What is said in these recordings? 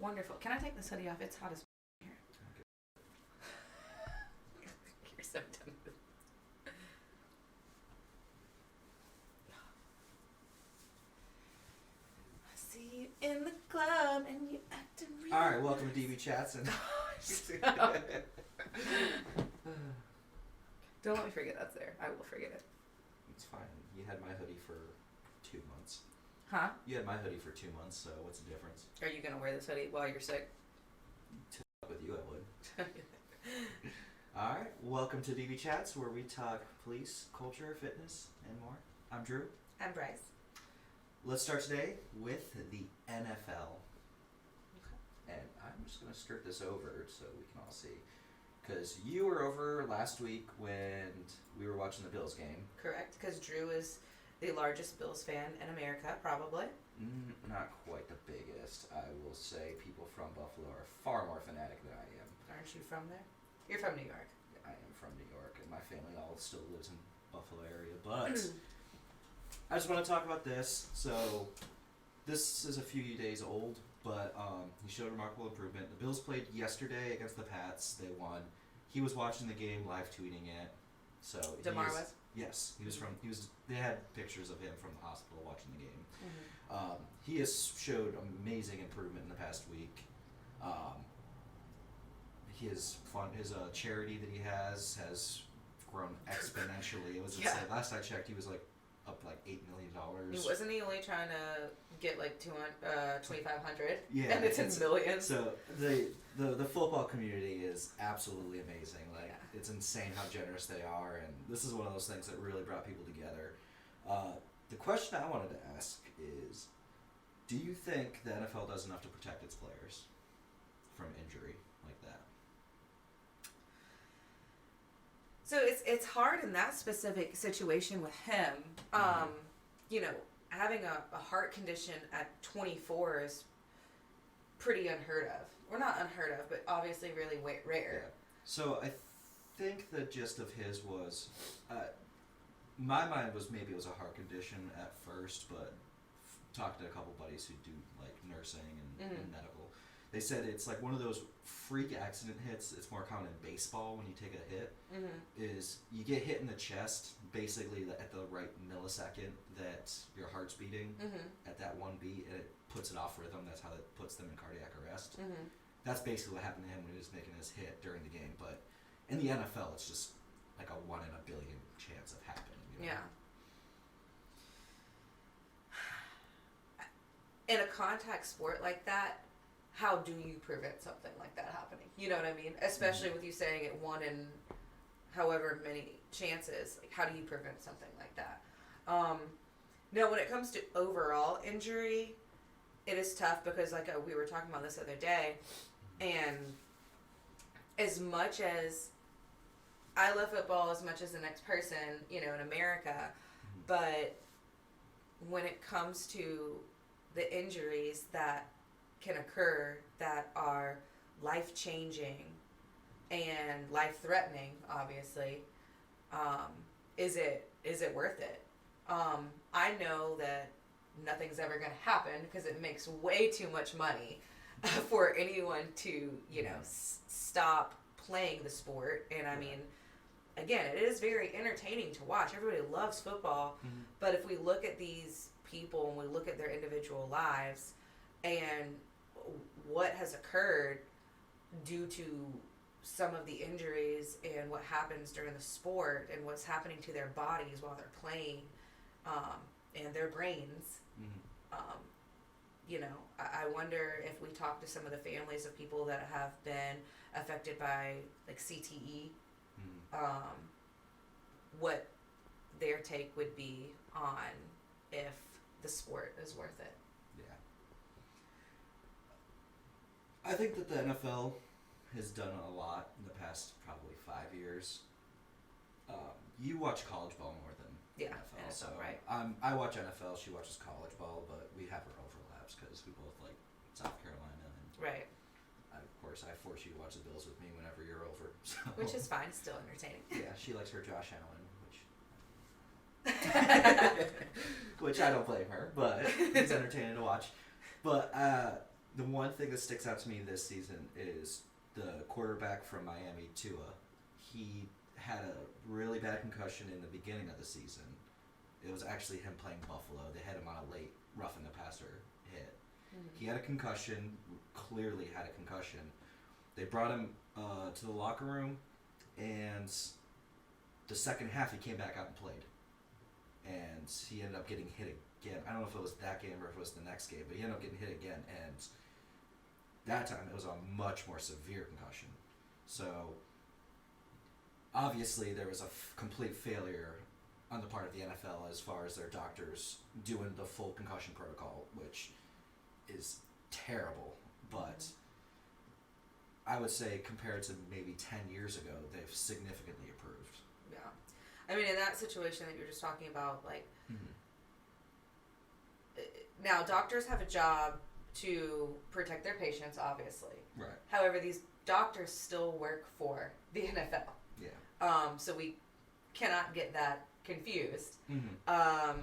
Wonderful. Can I take this hoodie off? It's hot as here. You're so dumb. I see you in the club and you acting real. All right, welcome to DBChats. And don't let me forget that's there. I will forget it. It's fine. You had my hoodie for 2 months. Huh? You had my hoodie for 2 months, so what's the difference? Are you gonna wear this hoodie while you're sick? To fuck with you, I would. All right, welcome to DBChats, where we talk police, culture, fitness, and more. I'm Drew. I'm Bryce. Let's start today with the NFL. Okay. And I'm just going to skirt this over so we can all see. Because you were over last week when we were watching the Bills game. Correct, because Drew is the largest Bills fan in America, probably. Not quite the biggest. I will say people from Buffalo are far more fanatic than I am. Aren't you from there? You're from New York. I am from New York, and my family all still lives in Buffalo area. But I just want to talk about this. So this is a few days old, but he showed remarkable improvement. The Bills played yesterday against the Pats. They won. He was watching the game, live tweeting it. So Damar was? Yes, he was from. He was. They had pictures of him from the hospital watching the game. Mm-hmm. He has showed amazing improvement in the past week. His charity that he has grown exponentially. It was insane. Last I checked, he was like up like $8 million. Wasn't he only trying to get like 2,500? Yeah, and it's in millions. So the football community is absolutely amazing. Like it's insane how generous they are, and this is one of those things that really brought people together. The question I wanted to ask is, do you think the NFL does enough to protect its players from injury like that? So it's hard in that specific situation with him. You know, having a heart condition at 24 is pretty unheard of. Well, not unheard of, but obviously really rare. Yeah. So I think the gist of his was, my mind was maybe it was a heart condition at first, but talking to a couple buddies who do like nursing and medical, they said it's like one of those freak accident hits. It's more common in baseball when you take a hit. Is you get hit in the chest basically at the right millisecond that your heart's beating at that one beat, and it puts it off rhythm. That's how it puts them in cardiac arrest. That's basically what happened to him when he was making his hit during the game. But in the NFL, it's just like a 1 in a billion chance of happening. You know? Yeah. In a contact sport like that, how do you prevent something like that happening? You know what I mean? Especially with you saying it 1 in however many chances. Like, how do you prevent something like that? Now, when it comes to overall injury, it is tough because, like, we were talking about this the other day, and as much as I love football as much as the next person, you know, in America, but when it comes to the injuries that can occur that are life-changing and life-threatening, obviously, is it worth it? I know that nothing's ever going to happen because it makes way too much money for anyone to, you know, stop playing the sport. And I mean, again, it is very entertaining to watch. Everybody loves football, but if we look at these people and we look at their individual lives and what has occurred due to some of the injuries and what happens during the sport and what's happening to their bodies while they're playing, and their brains, you know, I wonder if we talk to some of the families of people that have been affected by like CTE, what their take would be on if the sport is worth it. Yeah. I think that the NFL has done a lot in the past probably 5 years. You watch college ball more than NFL, so right. I watch NFL, she watches college ball, but we have our overlaps because we both like South Carolina. And right. Of course, I force you to watch the Bills with me whenever you're over. So. Which is fine, it's still entertaining. Yeah, she likes her Josh Allen, which I don't blame her, but it's entertaining to watch. But The one thing that sticks out to me this season is the quarterback from Miami, Tua. He had a really bad concussion in the beginning of the season. It was actually him playing Buffalo. They had him on a late roughing the passer hit. He had a concussion, clearly had a concussion. They brought him to the locker room, and the second half he came back out and played. And he ended up getting hit again. I don't know if it was that game or if it was the next game, but he ended up getting hit again, and that time it was a much more severe concussion. So obviously there was a complete failure on the part of the NFL as far as their doctors doing the full concussion protocol, which is terrible. But I would say compared to maybe 10 years ago, they've significantly improved. Yeah. I mean, in that situation that you're just talking about, like, now doctors have a job to protect their patients, obviously. Right. However, these doctors still work for the NFL. Yeah. So we cannot get that confused. Mm-hmm.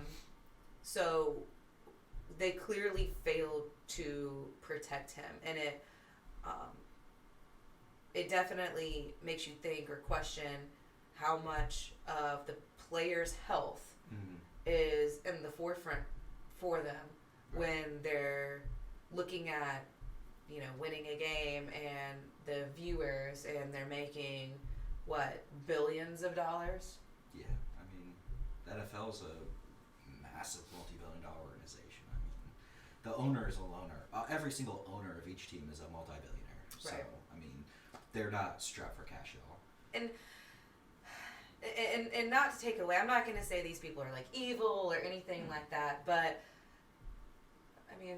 So they clearly failed to protect him, and it definitely makes you think or question how much of the player's health is in the forefront for them when they're looking at, winning a game and the viewers, and they're making, billions of dollars? Yeah, I mean, the NFL is a massive multi-billion-dollar organization. I mean, the owners alone are, every single owner of each team is a multi-billionaire. So, Right. I mean, they're not strapped for cash at all. And not to take away, I'm not going to say these people are like evil or anything like that, but I mean,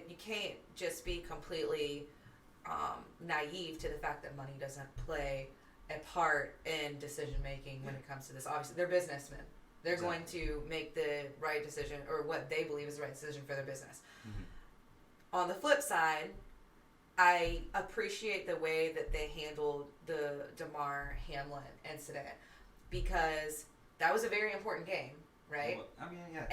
you can't just be completely naive to the fact that money doesn't play a part in decision making when it comes to this. Obviously, they're businessmen. They're going to make the right decision, or what they believe is the right decision for their business. On the flip side, I appreciate the way that they handled the Damar Hamlin incident, because that was a very important game, right? Well, I mean, yeah.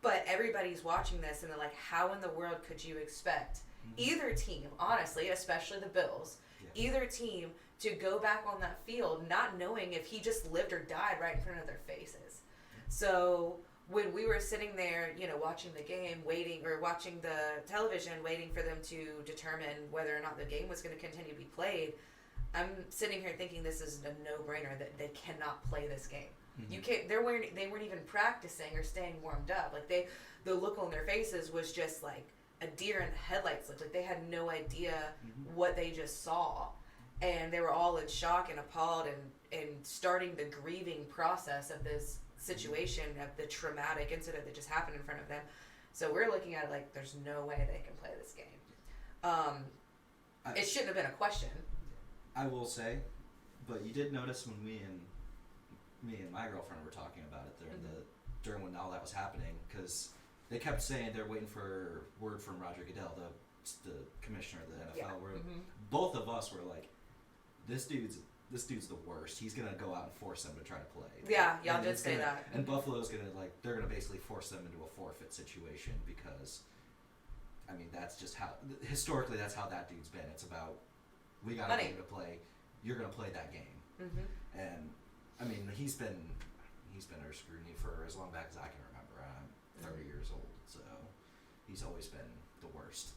But everybody's watching this and they're like, how in the world could you expect either team, honestly, especially the Bills, either team to go back on that field not knowing if he just lived or died right in front of their faces? So when we were sitting there, watching the game, watching the television, waiting for them to determine whether or not the game was going to continue to be played, I'm sitting here thinking this is a no-brainer that they cannot play this game. You can't. They weren't even practicing or staying warmed up. Like the look on their faces was just like a deer in the headlights. Like they had no idea what they just saw, and they were all in shock and appalled and starting the grieving process of this situation, of the traumatic incident that just happened in front of them. So we're looking at it like there's no way they can play this game. It shouldn't have been a question. I will say, but you did notice when me and my girlfriend were talking about it during when all that was happening, because they kept saying they're waiting for word from Roger Goodell, the commissioner of the NFL. Where both of us were like, this dude's the worst. He's gonna go out and force them to try to play. Yeah, y'all did say that. And Buffalo's they're gonna basically force them into a forfeit situation, because, I mean, that's just how historically that's how that dude's been. It's about, we got a game to play. You're gonna play that game. And I mean, he's been under scrutiny for as long back as I can remember. I'm 30 years old, so he's always been the worst.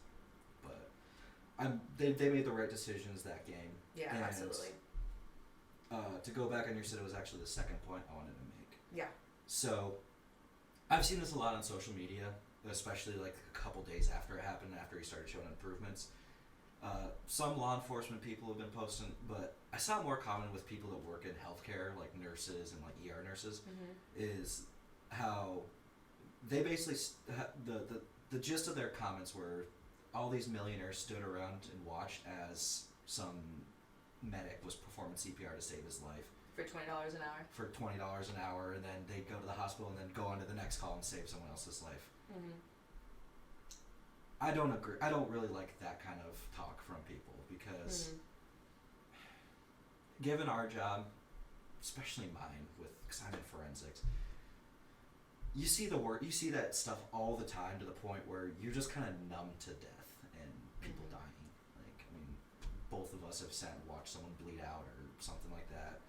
But they made the right decisions that game. Yeah, and, absolutely. To go back on, you said it was actually the second point I wanted to make. Yeah. So I've seen this a lot on social media, especially like a couple days after it happened, after he started showing improvements. Some law enforcement people have been posting, but I saw more common with people that work in healthcare, like nurses and like ER nurses, is how they basically the gist of their comments were all these millionaires stood around and watched as some medic was performing CPR to save his life for $20 an hour. For $20 an hour, and then they'd go to the hospital and then go on to the next call and save someone else's life. I don't agree. I don't really like that kind of talk from people, because given our job, especially mine, because I'm in forensics, you see you see that stuff all the time to the point where you're just kind of numb to death and people Mhm. dying. Like, I mean, both of us have sat and watched someone bleed out or something like that.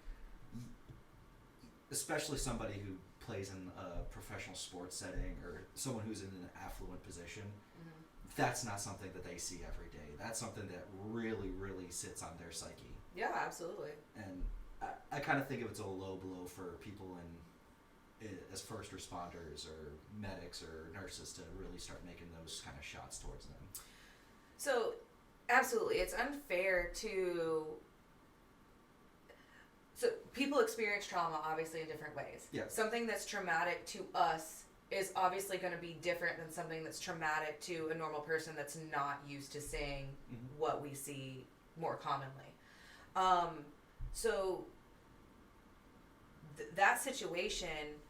Especially somebody who plays in a professional sports setting or someone who's in an affluent position. Mhm. That's not something that they see every day. That's something that really, really sits on their psyche. Yeah, absolutely. And I kind of think of it's a low blow for people as first responders or medics or nurses to really start making those kind of shots towards them. So, absolutely, it's unfair to. So people experience trauma obviously in different ways. Yeah. Something that's traumatic to us is obviously going to be different than something that's traumatic to a normal person that's not used to seeing Mhm. what we see more commonly. So that situation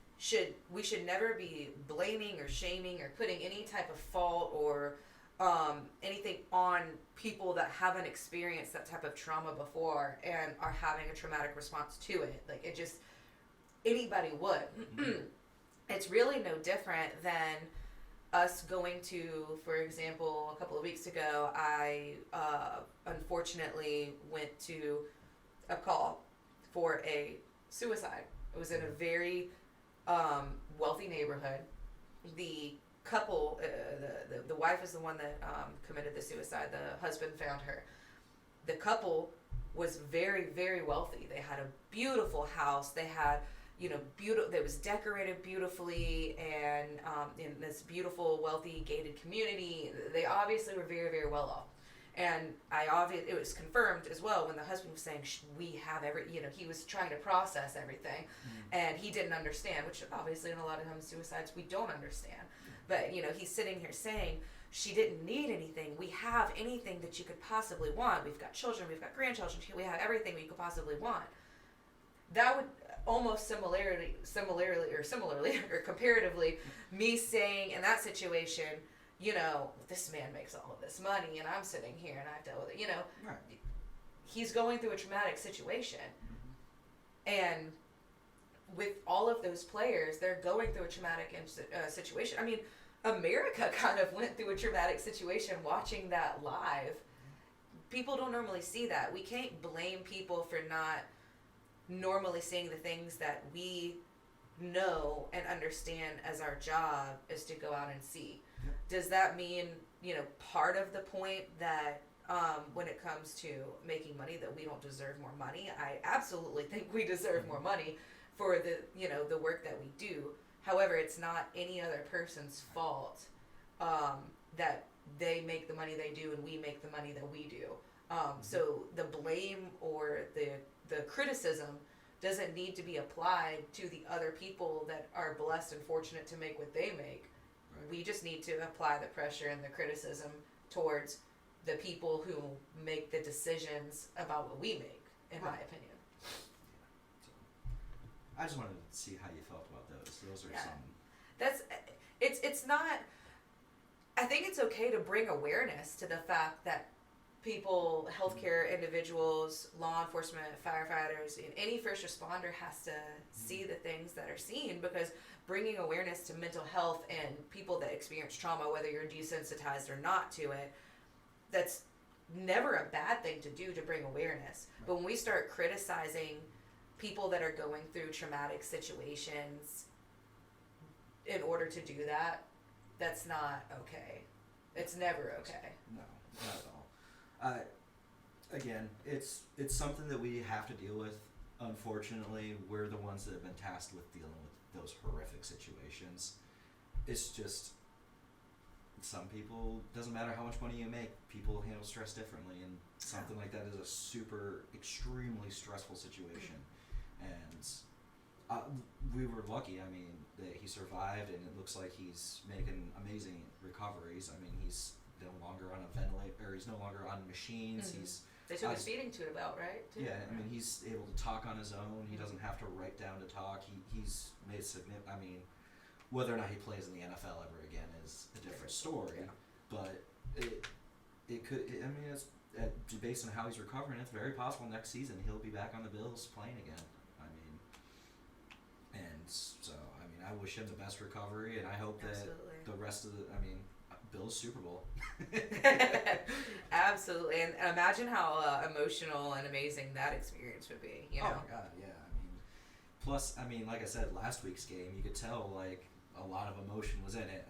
we should never be blaming or shaming or putting any type of fault or anything on people that haven't experienced that type of trauma before and are having a traumatic response to it. Like, it just, anybody would. It's really no different than us going to, for example, a couple of weeks ago, I unfortunately went to a call for a suicide. It was in a very wealthy neighborhood. The couple, the wife is the one that committed the suicide. The husband found her. The couple was very, very wealthy. They had a beautiful house. They had, that was decorated beautifully, and in this beautiful, wealthy, gated community. They obviously were very, very well off. And it was confirmed as well when the husband was saying, we have he was trying to process everything, and he didn't understand, which obviously in a lot of times suicides we don't understand. But, he's sitting here saying, she didn't need anything. We have anything that you could possibly want. We've got children, we've got grandchildren, we have everything we could possibly want. That would almost similarly or comparatively, me saying in that situation, this man makes all of this money and I'm sitting here and I've dealt with it, Right. He's going through a traumatic situation. And with all of those players, they're going through a traumatic situation. I mean, America kind of went through a traumatic situation watching that live. People don't normally see that. We can't blame people for not normally seeing the things that we know and understand as our job is to go out and see. Does that mean, part of the point that when it comes to making money that we don't deserve more money? I absolutely think we deserve more money for the work that we do. However, it's not any other person's fault that they make the money they do and we make the money that we do. So the blame or the criticism doesn't need to be applied to the other people that are blessed and fortunate to make what they make. Right. We just need to apply the pressure and the criticism towards the people who make the decisions about what we make, in my opinion. So, I just wanted to see how you felt about those. Those are some... It's not... I think it's okay to bring awareness to the fact that people, healthcare individuals, law enforcement, firefighters, any first responder has to see the things that are seen, because bringing awareness to mental health and people that experience trauma, whether you're desensitized or not to it, that's never a bad thing to do, to bring awareness. Right. But when we start criticizing people that are going through traumatic situations in order to do that, that's not okay. It's never okay. No, not at all. Again, it's something that we have to deal with. Unfortunately, we're the ones that have been tasked with dealing with those horrific situations. It's just, some people, doesn't matter how much money you make, people handle stress differently, and something like that is a super, extremely stressful situation. And we were lucky, I mean, that he survived, and it looks like he's making amazing recoveries. I mean, he's no longer on a ventilator, or he's no longer on machines. Mm-hmm. They took his feeding tube out, right? Too? Yeah, I mean, he's able to talk on his own. He doesn't have to write down to talk. He's made significant. I mean, whether or not he plays in the NFL ever again is a different story. Yeah. But it could. I mean, it's based on how he's recovering. It's very possible next season he'll be back on the Bills playing again. I mean, and so I mean, I wish him the best recovery, and I hope Absolutely. that the rest of Bills Super Bowl. Absolutely, and imagine how emotional and amazing that experience would be. You know? Oh my God, yeah. Plus, like I said, last week's game, you could tell like a lot of emotion was in it.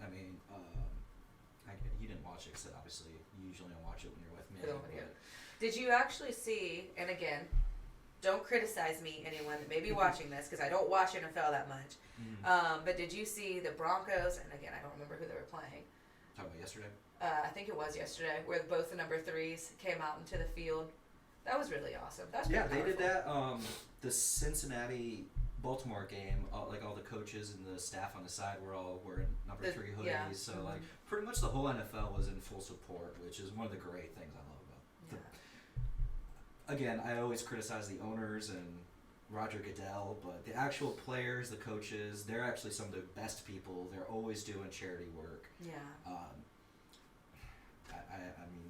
You didn't watch it because obviously you usually don't watch it when you're with me. But did you actually see? And again, don't criticize me, anyone that may be watching this, because I don't watch NFL that much. But did you see the Broncos? And again, I don't remember who they were playing. Talking about yesterday? I think it was yesterday, where both the number 3s came out into the field. That was really awesome. That's they did that. The Cincinnati Baltimore game, like all the coaches and the staff on the side were all wearing number 3 hoodies. Yeah. So like pretty much the whole NFL was in full support, which is one of the great things I love about. Again, I always criticize the owners and Roger Goodell, but the actual players, the coaches, they're actually some of the best people. They're always doing charity work. Yeah.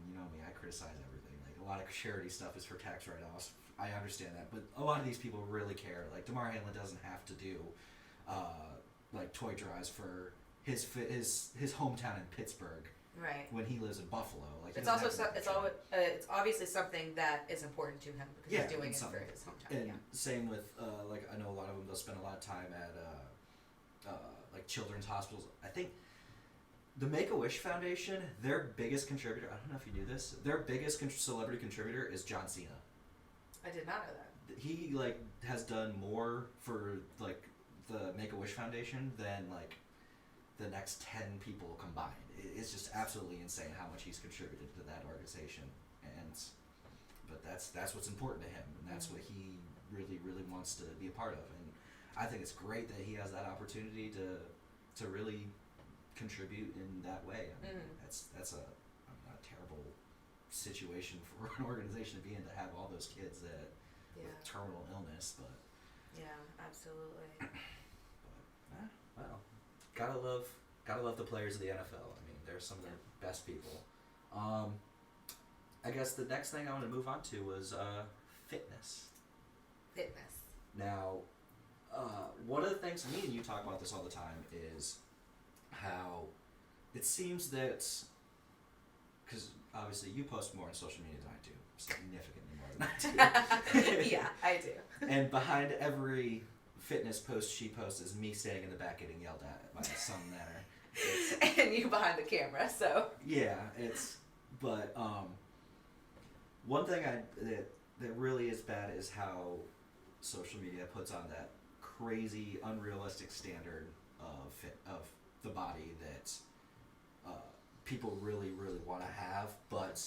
You know me, I criticize everything. Like a lot of charity stuff is for tax write-offs. I understand that, but a lot of these people really care. Like Damar Hamlin doesn't have to do like toy drives for his hometown in Pittsburgh. Right. When he lives in Buffalo, like it's also it's obviously something that is important to him because he's doing it for his hometown. And same with like I know a lot of them. They'll spend a lot of time at like children's hospitals. I think the Make-A-Wish Foundation, their biggest contributor. I don't know if you knew this. Their biggest celebrity contributor is John Cena. I did not know that. He like has done more for like the Make-A-Wish Foundation than like the next 10 people combined. It's just absolutely insane how much he's contributed to that organization, but that's what's important to him, and that's what he really wants to be a part of. And I think it's great that he has that opportunity to really contribute in that way. That's a terrible situation for an organization to be in, to have all those kids that with terminal illness, but absolutely. Well, gotta love the players of the NFL. They're some of the best people. I guess the next thing I want to move on to was fitness. Now, one of the things, me and you talk about this all the time, is how it seems that, because obviously you post more on social media than I do, significantly more than I do. Yeah, I do. And behind every fitness post she posts is me standing in the back getting yelled at by some manner. And you behind the camera, so. Yeah, but one thing that really is bad is how social media puts on that crazy, unrealistic standard of the body that people really want to have, but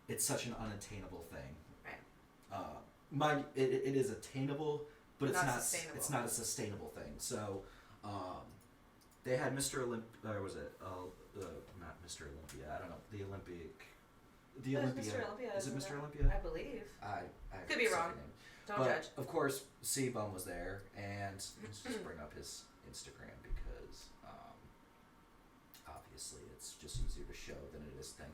it's such an unattainable thing. Right. It is attainable, but it's not sustainable. It's not a sustainable thing. So, they had Mr. Olympia, or was it not Mr. Olympia? I don't know. The Olympic. The Olympia. Mr. Olympia. Is it Mr. Olympia? I believe. I could be wrong. Don't judge. Of course, C-Bum was there, and let's just bring up his Instagram because obviously it's just easier to show than it is thing.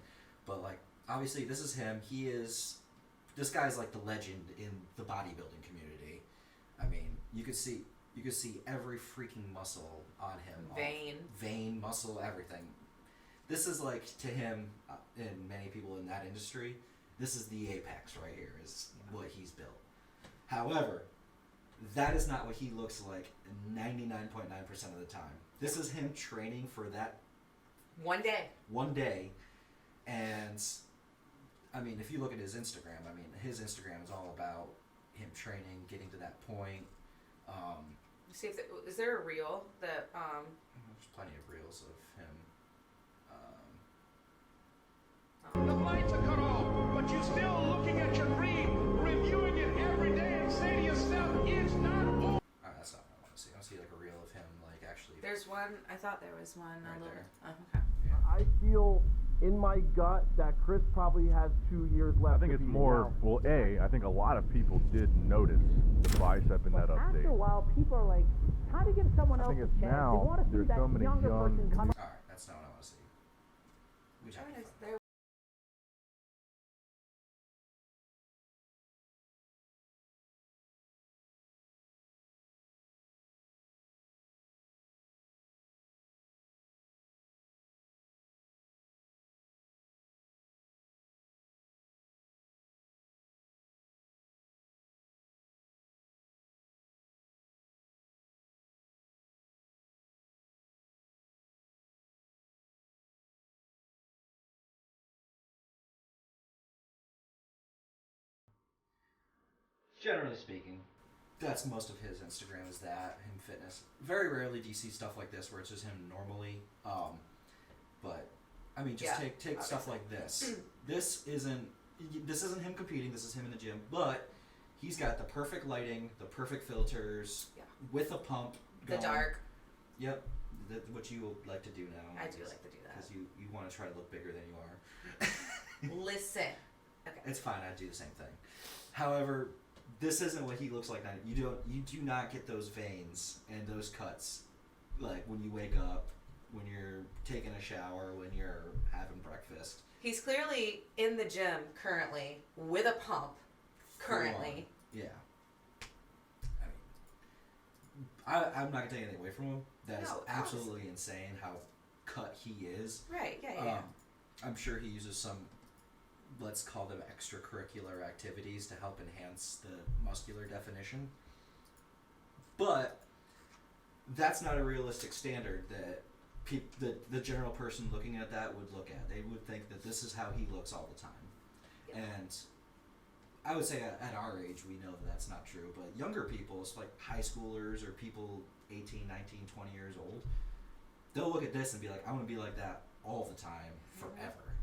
But like, obviously, this is him. This guy's like the legend in the bodybuilding community. You could see every freaking muscle on him. Vein, muscle, everything. This is like, to him, and many people in that industry, this is the apex right here, is what he's built. However, that is not what he looks like 99.9% of the time. This is him training for that one day. And if you look at his Instagram, his Instagram is all about him training, getting to that point. See if is there a reel that There's plenty of reels of him. The lights are cut off, but you're still looking at your dream, reviewing it every day, and say to yourself, it's not over. That's not what I want to see. I want to see like a reel of him, like actually. There's one. I thought there was one. Right there. Oh, okay. Yeah. I feel in my gut that Chris probably has 2 years left. I think it's more, well, I think a lot of people did notice the bicep in that update. After a while, people are like, how do you give someone else I think a it's chance? now, They want to see there's that so many younger young person come Alright, that's not what I want to see. We talked about There generally speaking, that's most of his Instagram is that, him fitness. Very rarely do you see stuff like this where it's just him normally. But I mean, just take stuff like this. This isn't him competing. This is him in the gym, but he's got the perfect lighting, the perfect filters, with a pump. The dark. Yep, what you like to do now. I do like to do that because you want to try to look bigger than you are. Listen. Okay. It's fine. I do the same thing. However, this isn't what he looks like now. You do not get those veins and those cuts like when you wake up, when you're taking a shower, when you're having breakfast. He's clearly in the gym currently with a pump. Currently. Yeah. I mean, I'm not gonna take anything away from him. That is absolutely insane how cut he is. Right. Yeah. I'm sure he uses some, let's call them extracurricular activities to help enhance the muscular definition. But that's not a realistic standard that the general person looking at that would look at. They would think that this is how he looks all the time. Yeah. And I would say at our age we know that that's not true, but younger people, it's like high schoolers or people 18, 19, 20 years old, they'll look at this and be like, I want to be like that all the time, forever.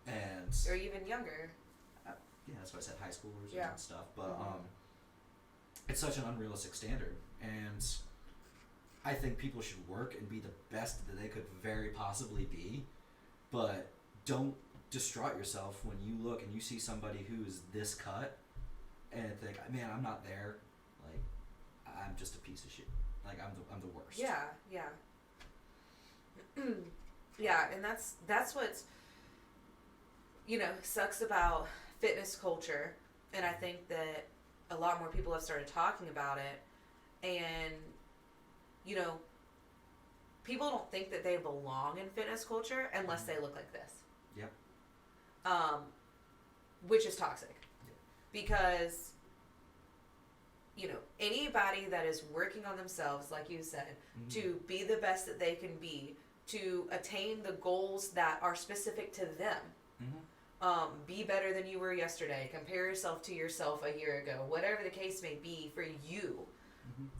And or even younger. Yeah, that's why I said high schoolers and stuff. But it's such an unrealistic standard, and I think people should work and be the best that they could very possibly be, but don't distraught yourself when you look and you see somebody who is this cut and think, man, I'm not there. Like, I'm just a piece of shit. Like, I'm the worst. Yeah. Yeah, and that's what's, sucks about fitness culture, and I think that a lot more people have started talking about it, and people don't think that they belong in fitness culture unless they look like this. Yep. Which is toxic. Yeah. Because anybody that is working on themselves, like you said, to be the best that they can be, to attain the goals that are specific to them. Be better than you were yesterday. Compare yourself to yourself a year ago. Whatever the case may be for you,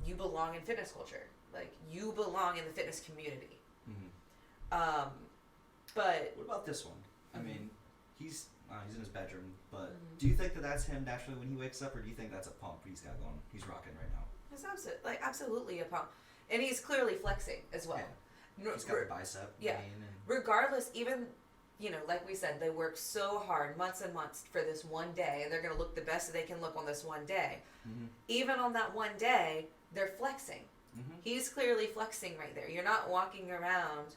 you belong in fitness culture. Like, you belong in the fitness community. But what about this one? I mean, he's in his bedroom, but do you think that that's him naturally when he wakes up, or do you think that's a pump he's got going? He's rocking right now. It's absolutely a pump, and he's clearly flexing as well. Yeah. He's got the bicep. Yeah. Regardless, even like we said, they work so hard, months and months, for this one day, and they're going to look the best that they can look on this one day. Even on that one day, they're flexing. He's clearly flexing right there. You're not walking around,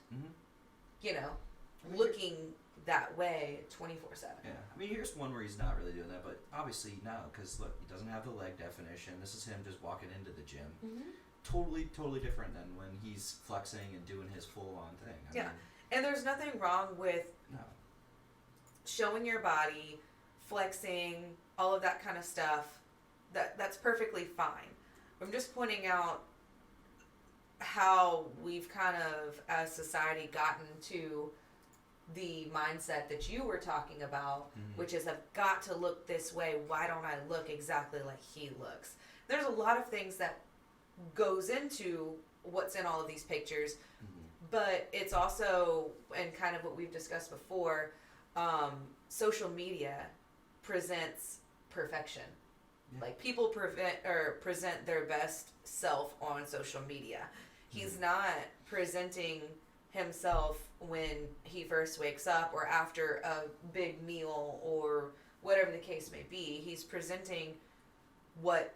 looking that way 24/7. Yeah, I mean, here's one where he's not really doing that, but obviously no, because look, he doesn't have the leg definition. This is him just walking into the gym. Totally different than when he's flexing and doing his full-on thing. I mean, and there's nothing wrong with showing your body, flexing, all of that kind of stuff. That's perfectly fine. I'm just pointing out how we've kind of, as society, gotten to the mindset that you were talking about, which is, I've got to look this way. Why don't I look exactly like he looks? There's a lot of things that goes into what's in all of these pictures, but it's also, and kind of what we've discussed before, social media presents perfection. Like, people present their best self on social media. He's not presenting himself when he first wakes up or after a big meal or whatever the case may be. He's presenting what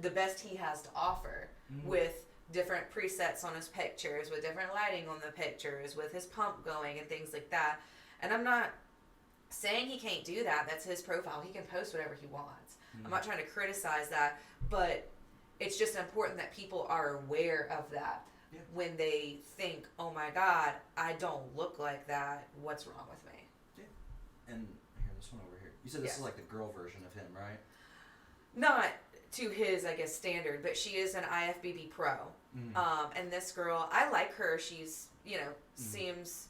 the best he has to offer, with different presets on his pictures, with different lighting on the pictures, with his pump going and things like that. And I'm not saying he can't do that. That's his profile. He can post whatever he wants. I'm not trying to criticize that, but it's just important that people are aware of that when they think, oh my God, I don't look like that. What's wrong with me? Yeah. And here, this one over here. You said this is like the girl version of him, right? Not to his, I guess, standard, but she is an IFBB pro. And this girl, I like her. She's, seems,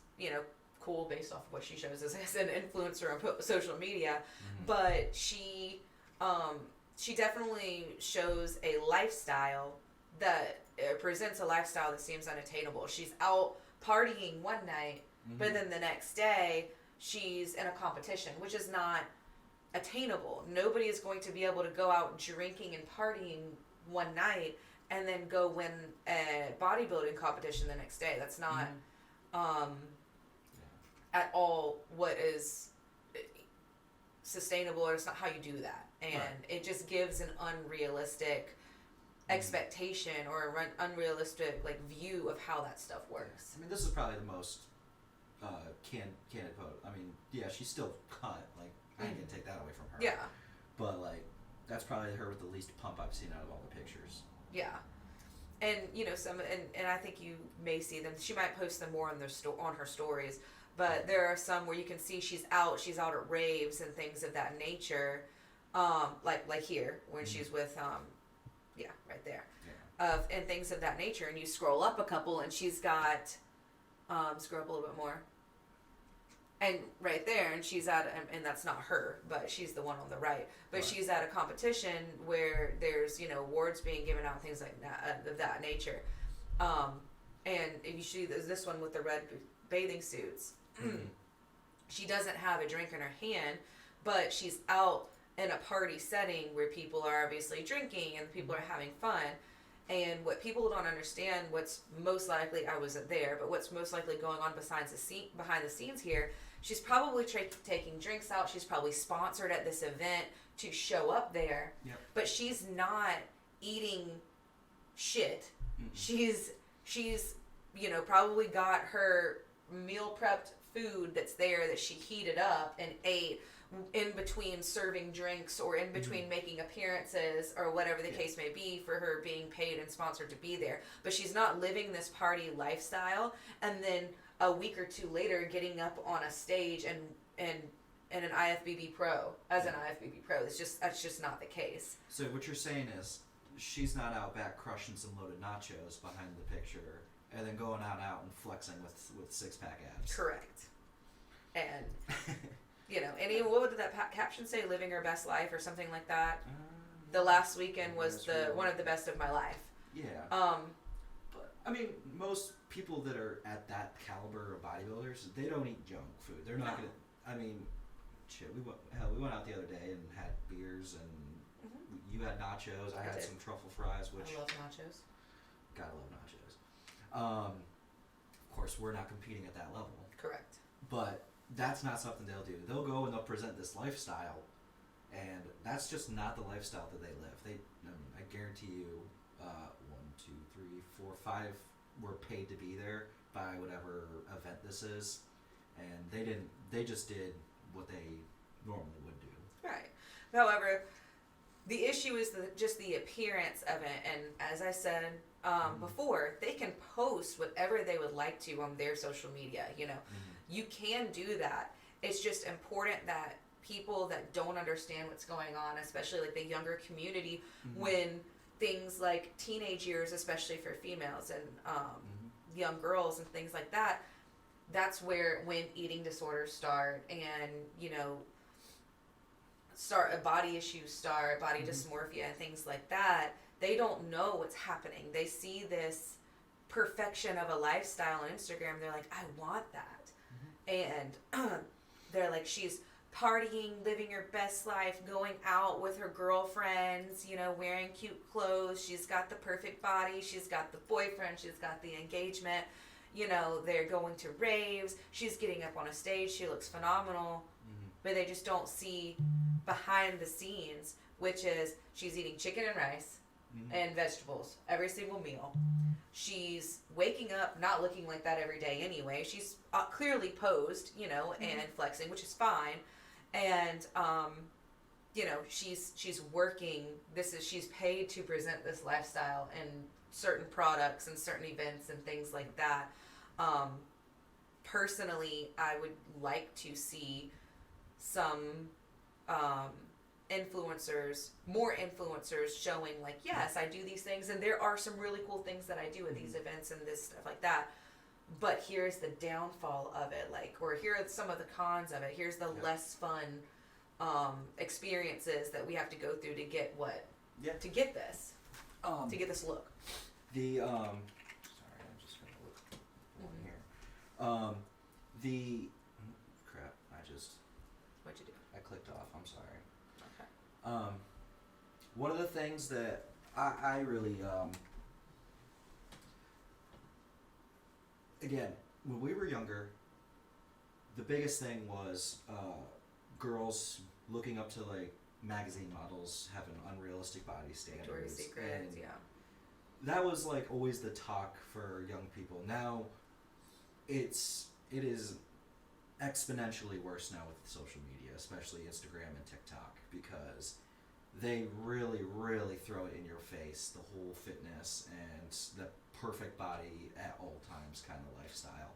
cool based off of what she shows as an influencer on social media. But she she definitely shows a lifestyle that presents a lifestyle that seems unattainable. She's out partying one night, but then the next day she's in a competition, which is not attainable. Nobody is going to be able to go out drinking and partying one night and then go win a bodybuilding competition the next day. That's not at all what is sustainable, or it's not how you do that. And it just gives an unrealistic expectation or an unrealistic like view of how that stuff works. I mean, this is probably the most candid quote. I mean, yeah, she's still cut. Like, I ain't gonna take that away from her. Yeah. But like, that's probably her with the least pump I've seen out of all the pictures. Yeah. And you know, and I think you may see them. She might post them more on on her stories, but there are some where you can see she's out at raves and things of that nature. Like here when she's with right there. Yeah. And things of that nature, and you scroll up a couple and she's got scroll up a little bit more. And right there, and she's at, and that's not her, but she's the one on the right. But she's at a competition where there's, you know, awards being given out, things like that, of that nature. And if you see this one with the red bathing suits, she doesn't have a drink in her hand, but she's out in a party setting where people are obviously drinking and people are having fun. And what people don't understand, what's most likely, I wasn't there, but what's most likely going on behind the scenes here, she's probably taking drinks out. She's probably sponsored at this event to show up there. Yep. But she's not eating shit. She's you know, probably got her meal prepped food that's there that she heated up and ate in between serving drinks or in between making appearances or whatever the case may be for her being paid and sponsored to be there. But she's not living this party lifestyle and then a week or two later getting up on a stage and an IFBB pro as an IFBB pro. That's just not the case. So what you're saying is she's not out back crushing some loaded nachos behind the picture and then going out and flexing with six-pack abs. Correct. And you know, what did that caption say? Living her best life or something like that. The last weekend was one of the best of my life. Yeah. But I mean, most people that are at that caliber of bodybuilders, they don't eat junk food. They're not gonna. I mean, shit. We went out the other day and had beers, and you had nachos. I had some truffle fries, which I love nachos. Gotta love nachos. Of course, we're not competing at that level. Correct. But that's not something they'll do. They'll go and they'll present this lifestyle, and that's just not the lifestyle that they live. I guarantee you, 1, 2, 3, 4, 5 were paid to be there by whatever event this is, and they didn't. They just did what they normally would do. Right. However, the issue is just the appearance of it, and as I said before, they can post whatever they would like to on their social media. You know. You can do that. It's just important that people that don't understand what's going on, especially like the younger community, when things like teenage years, especially for females and young girls and things like that, that's when eating disorders start and, you know, body issues start, body dysmorphia and things like that. They don't know what's happening. They see this perfection of a lifestyle on Instagram. They're like, I want that. And they're like, she's partying, living her best life, going out with her girlfriends, you know, wearing cute clothes. She's got the perfect body. She's got the boyfriend. She's got the engagement. You know, they're going to raves. She's getting up on a stage. She looks phenomenal. But they just don't see behind the scenes, which is she's eating chicken and rice and vegetables every single meal. She's waking up not looking like that every day anyway. She's clearly posed, you know, and flexing, which is fine. And you know, she's working. She's paid to present this lifestyle and certain products and certain events and things like that. Personally, I would like to see some more influencers showing like, yes, I do these things and there are some really cool things that I do at these events and this stuff like that, but here's the downfall of it, like, or here are some of the cons of it, here's the less fun experiences that we have to go through to get what Yeah. to get this look. The sorry, I'm just gonna look one here. The crap, What'd you do? I clicked off. I'm sorry. Okay. One of the things that I really again, when we were younger, the biggest thing was girls looking up to like magazine models having unrealistic body standards. Victoria's Secret, and yeah. that was like always the talk for young people. Now it is exponentially worse now with social media, especially Instagram and TikTok, because they really, really throw it in your face, the whole fitness and the perfect body at all times kind of lifestyle.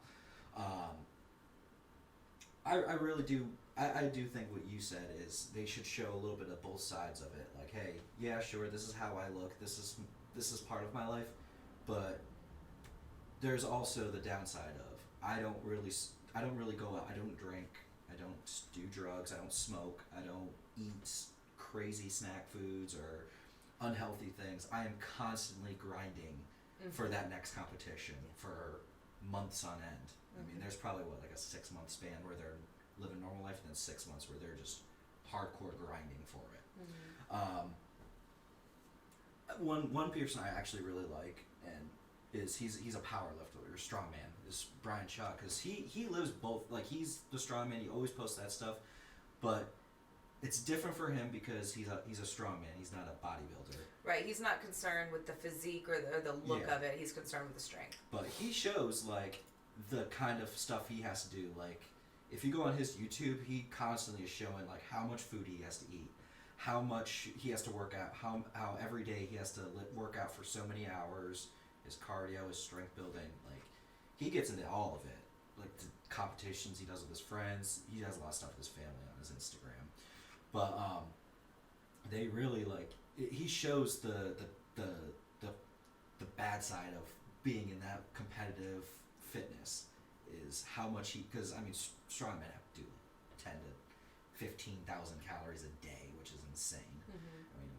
I really do. I do think what you said is they should show a little bit of both sides of it. Like, hey, yeah, sure, this is how I look. This is part of my life, but there's also the downside of I don't really go out. I don't drink. I don't do drugs. I don't smoke. I don't eat crazy snack foods or unhealthy things. I am constantly grinding for that next competition for months on end. I mean, there's probably like a 6 month span where they're living normal life, and then 6 months where they're just hardcore grinding for it. One person I actually really like, and is he's a power lifter or strongman, is Brian Shaw, because he lives both. Like, he's the strongman. He always posts that stuff, but it's different for him because he's a strongman. He's not a bodybuilder. Right, he's not concerned with the physique or the look Yeah. of it. He's concerned with the strength. But he shows like the kind of stuff he has to do. Like, if you go on his YouTube, he constantly is showing like how much food he has to eat, how much he has to work out, how every day he has to work out for so many hours, his cardio, his strength building. Like, he gets into all of it. Like the competitions he does with his friends. He does a lot of stuff with his family on his Instagram. But they really like. He shows the bad side of being in that competitive fitness is how much because I mean strongmen have to do 10 to 15,000 calories a day, which is insane. I mean,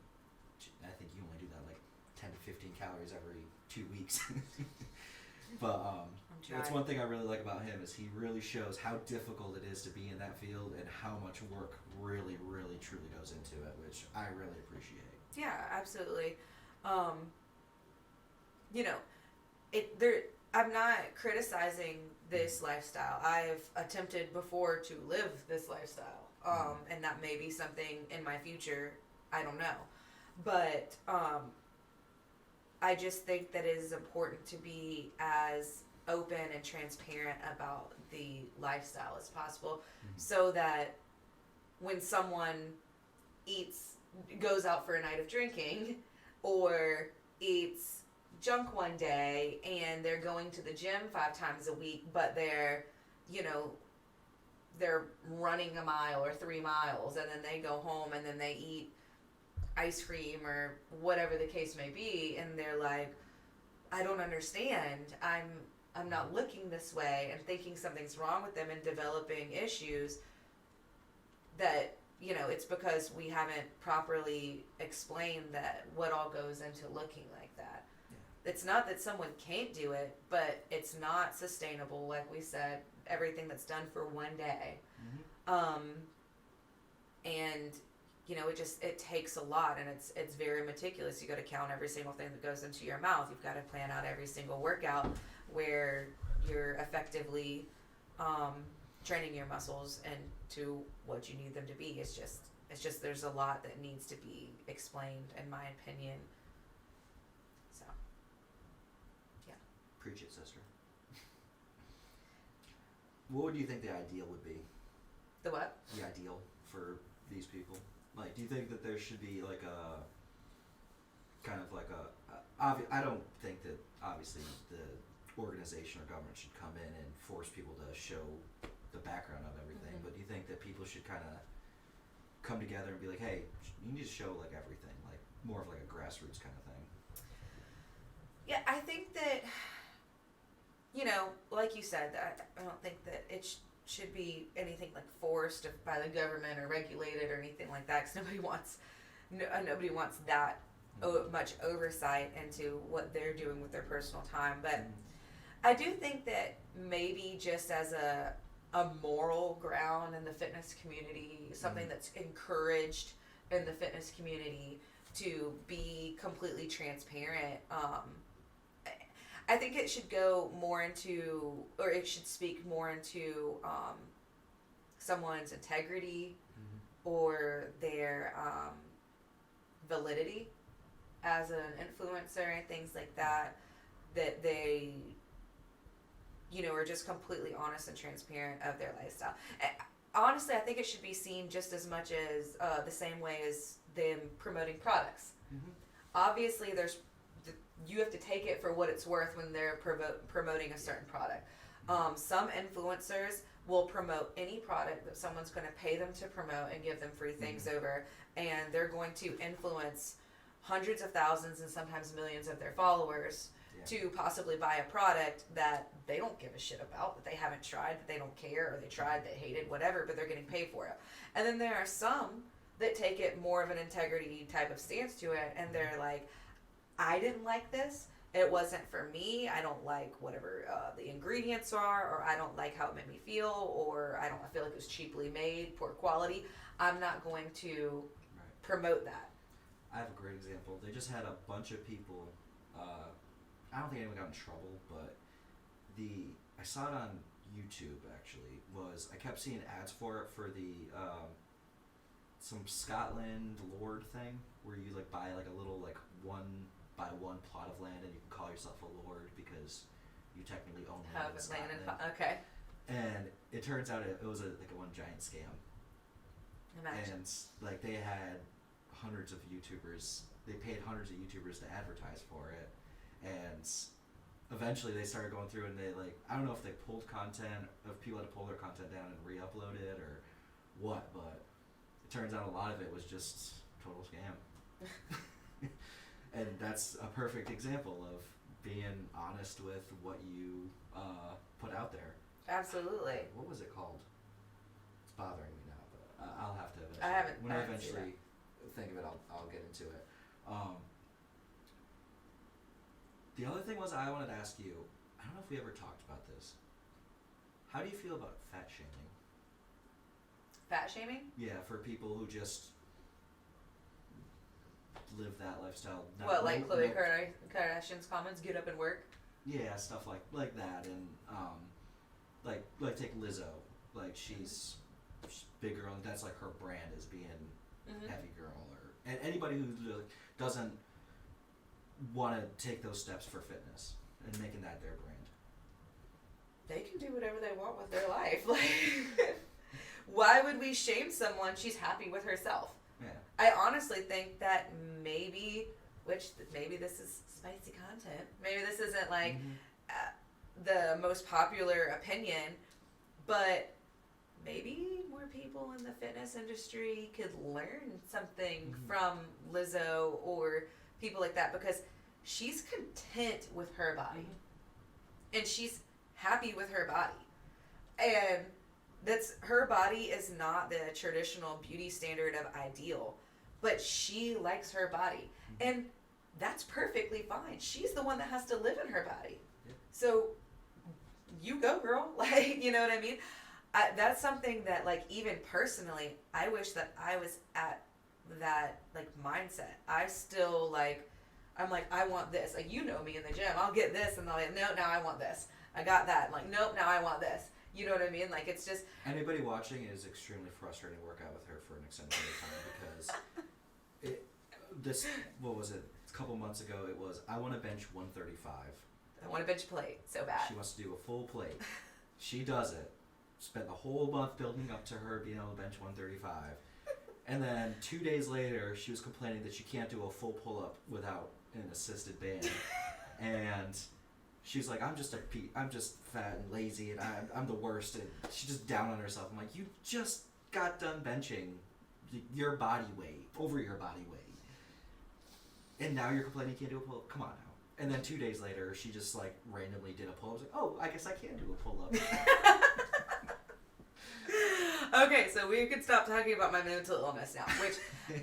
I think you only do that like 10 to 15 calories every 2 weeks. But that's one thing I really like about him is he really shows how difficult it is to be in that field and how much work really, really, truly goes into it, which I really appreciate. Yeah, absolutely. You know, I'm not criticizing this lifestyle. I've attempted before to live this lifestyle, and that may be something in my future. I don't know, but I just think that it is important to be as open and transparent about the lifestyle as possible, so that when someone goes out for a night of drinking or eats junk one day and they're going to the gym 5 times a week, but they're running a mile or 3 miles, and then they go home and then they eat ice cream or whatever the case may be, and they're like, I don't understand. I'm not looking this way, and thinking something's wrong with them and developing issues that, it's because we haven't properly explained that what all goes into looking like that. Yeah. It's not that someone can't do it, but it's not sustainable. Like we said, everything that's done for one day. And it takes a lot, and it's very meticulous. You got to count every single thing that goes into your mouth. You've got to plan out every single workout where you're effectively training your muscles into what you need them to be. It's just there's a lot that needs to be explained, in my opinion. So, yeah. Preach it, sister. What would you think the ideal would be? The what? The ideal for these people. Like, do you think that there should be like a kind of like I don't think that obviously the organization or government should come in and force people to show the background of everything, but do you think that people should kind of come together and be like, hey, you need to show like everything, like more of like a grassroots kind of thing? Yeah, I think that, like you said, that I don't think that it should be anything like forced by the government or regulated or anything like that, because nobody wants that much oversight into what they're doing with their personal time. But I do think that maybe just as a moral ground in the fitness community, something that's encouraged in the fitness community to be completely transparent. I think it should go more into, or it should speak more into someone's integrity or their validity as an influencer and things like that, that they, are just completely honest and transparent of their lifestyle. Honestly, I think it should be seen just as much as the same way as them promoting products. Obviously, you have to take it for what it's worth when they're promoting a certain product. Some influencers will promote any product that someone's going to pay them to promote and give them free things over, and they're going to influence hundreds of thousands and sometimes millions of their followers to possibly buy a product that they don't give a shit about, that they haven't tried, that they don't care, or they tried, they hated, whatever, but they're getting paid for it. And then there are some that take it more of an integrity type of stance to it, and they're like, I didn't like this, it wasn't for me, I don't like whatever the ingredients are, or I don't like how it made me feel, or I feel like it was cheaply made, poor quality, I'm not going to promote that. I have a great example. They just had a bunch of people, I don't think anyone got in trouble, but I saw it on YouTube actually, I kept seeing ads for it for the, some Scotland Lord thing, where you like buy like a little like 1-by-1 plot of land and you can call yourself a lord because you technically own land in Scotland. Okay. And it turns out it was like a one giant scam. Imagine. And like they had hundreds of YouTubers, they paid hundreds of YouTubers to advertise for it, and eventually they started going through and they I don't know if they pulled content, if people had to pull their content down and re-upload it or what, but it turns out a lot of it was just total scam. And that's a perfect example of being honest with what you put out there. Absolutely. What was it called? It's bothering me now, but I'll have to eventually. I haven't. When I eventually think of it, I'll get into it. The other thing was I wanted to ask you. I don't know if we ever talked about this. How do you feel about fat shaming? Fat shaming? Yeah, for people who just live that lifestyle. What, like Khloe Kardashian's comments, get up and work? Yeah, stuff like that, and like take Lizzo, like she's big girl, and that's like her brand as being heavy girl, and anybody who doesn't want to take those steps for fitness and making that their brand. They can do whatever they want with their life. Like, why would we shame someone? She's happy with herself. Yeah. I honestly think that maybe this is spicy content. Maybe this isn't like the most popular opinion, but maybe more people in the fitness industry could learn something from Lizzo or people like that, because she's content with her body and she's happy with her body, and her body is not the traditional beauty standard of ideal, but she likes her body, and that's perfectly fine. She's the one that has to live in her body. So you go, girl. Like, you know what I mean? That's something that, like, even personally, I wish that I was at that, like, mindset. I still, like, I'm like, I want this. Like, you know me in the gym. I'll get this, and they'll like, no, now I want this. I got that. Like, nope, now I want this. You know what I mean? Like, it's just... Anybody watching is extremely frustrating to work out with her for an extended period of time, because what was it? A couple months ago, it was, I want to bench 135. I want to bench plate so bad. She wants to do a full plate. She does it. Spent the whole month building up to her being able to bench 135. And then 2 days later, she was complaining that she can't do a full pull-up without an assisted band. And she's like, I'm just fat and lazy, and I'm the worst. And she's just down on herself. I'm like, you just got done benching your body weight, over your body weight. And now you're complaining you can't do a pull-up? Come on now. And then 2 days later, she just like randomly did a pull-up. I was like, oh, I guess I can do a pull-up. so we could stop talking about my mental illness now. Which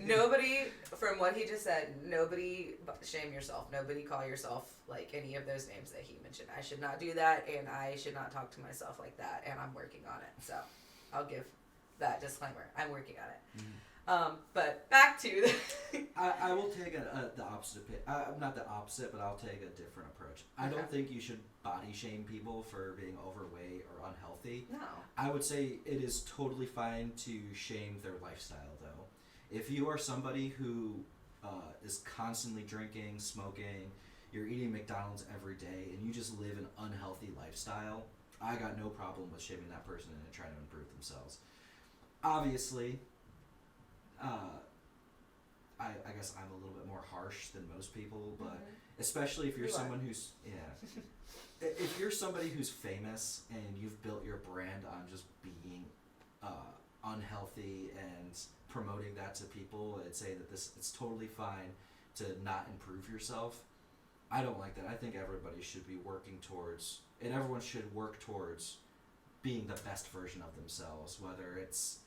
nobody, from what he just said, nobody shame yourself. Nobody call yourself like any of those names that he mentioned. I should not do that, and I should not talk to myself like that. And I'm working on it. So I'll give that disclaimer. I'm working on it. But back to I will take the opposite. Not the opposite, but I'll take a different approach. I don't think you should body shame people for being overweight or unhealthy. No. I would say it is totally fine to shame their lifestyle, though. If you are somebody who is constantly drinking, smoking, you're eating McDonald's every day, and you just live an unhealthy lifestyle, I got no problem with shaming that person and trying to improve themselves. Obviously, I guess I'm a little bit more harsh than most people, but especially if you're someone who's if you're somebody who's famous and you've built your brand on just being unhealthy and promoting that to people and say that it's totally fine to not improve yourself, I don't like that. I think everybody should be working towards, and everyone should work towards being the best version of themselves, whether it's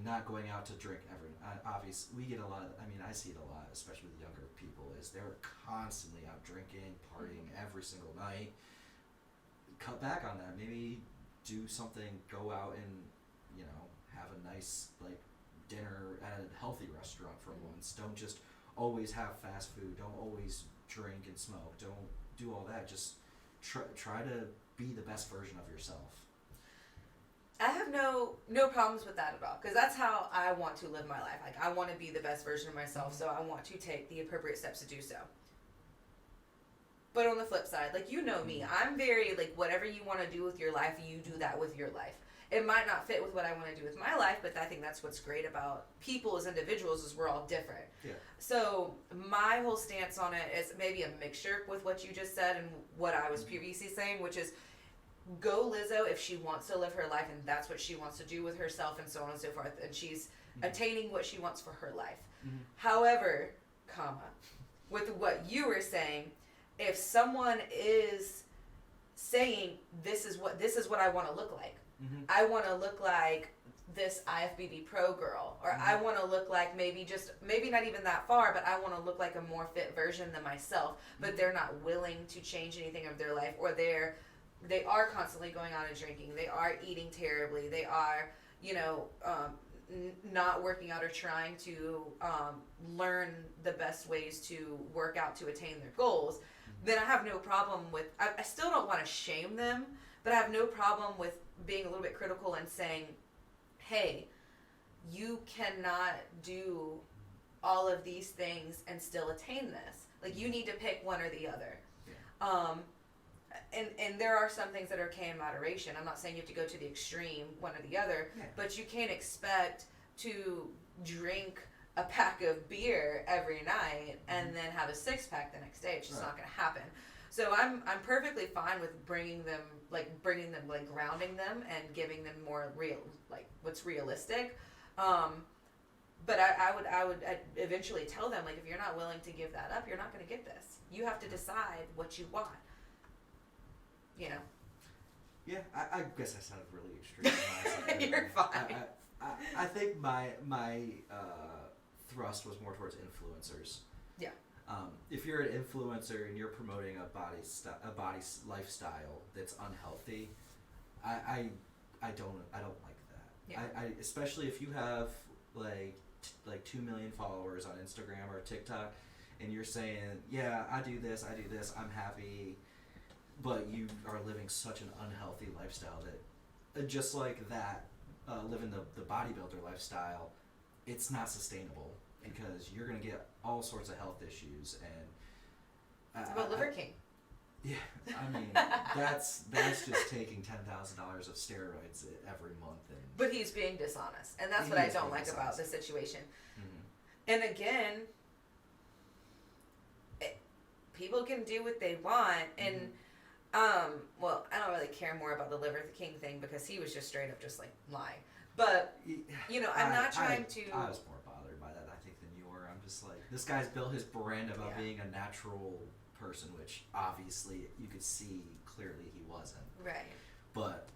not going out to drink every. Obviously, we get a lot of. I see it a lot, especially with younger people. Is they're constantly out drinking, partying every single night. Cut back on that. Maybe do something. Go out and have a nice dinner at a healthy restaurant for once. Don't just always have fast food. Don't always drink and smoke. Don't do all that. Just try to be the best version of yourself. I have no problems with that at all, because that's how I want to live my life. Like, I want to be the best version of myself, so I want to take the appropriate steps to do so. But on the flip side, me, I'm very, whatever you want to do with your life, you do that with your life. It might not fit with what I want to do with my life, but I think that's what's great about people as individuals is we're all different. Yeah. So my whole stance on it is maybe a mixture with what you just said and what I was previously saying, which is go Lizzo if she wants to live her life and that's what she wants to do with herself and so on and so forth, and she's attaining what she wants for her life. However, with what you were saying, if someone is saying this is what I want to look like, I want to look like this IFBB pro girl, or I want to look like maybe not even that far, but I want to look like a more fit version than myself, but they're not willing to change anything of their life, or they are constantly going out and drinking. They are eating terribly. They are, not working out or trying to learn the best ways to work out to attain their goals. Then I have no problem with, I still don't want to shame them, but I have no problem with being a little bit critical and saying, hey, you cannot do all of these things and still attain this. You need to pick one or the other. Yeah. And there are some things that are okay in moderation. I'm not saying you have to go to the extreme, one or the other, but you can't expect to drink a pack of beer every night and then have a six-pack the next day. It's just not going to happen. So I'm perfectly fine with bringing them, grounding them and giving them more real, what's realistic. But I would eventually tell them, if you're not willing to give that up, you're not going to get this. You have to decide what you want. Yeah, I guess I sounded really extreme. You're fine. I think my thrust was more towards influencers. Yeah. If you're an influencer and you're promoting a body lifestyle that's unhealthy, I don't like that. Yeah. I especially if you have like 2 million followers on Instagram or TikTok, and you're saying, yeah, I do this, I'm happy, but you are living such an unhealthy lifestyle that, just like that, living the bodybuilder lifestyle, it's not sustainable because you're going to get all sorts of health issues. And it's about Liver King. Yeah, that's just taking $10,000 of steroids every month. But he's being dishonest, and that's what I don't like about the situation. And again, people can do what they want, and well, I don't really care more about the Liver King thing because he was just straight up just lying. But I'm not trying to. I was more bothered by that, I think, than you were. I'm just this guy's built his brand about being a natural person, which obviously you could see clearly he wasn't. Right. But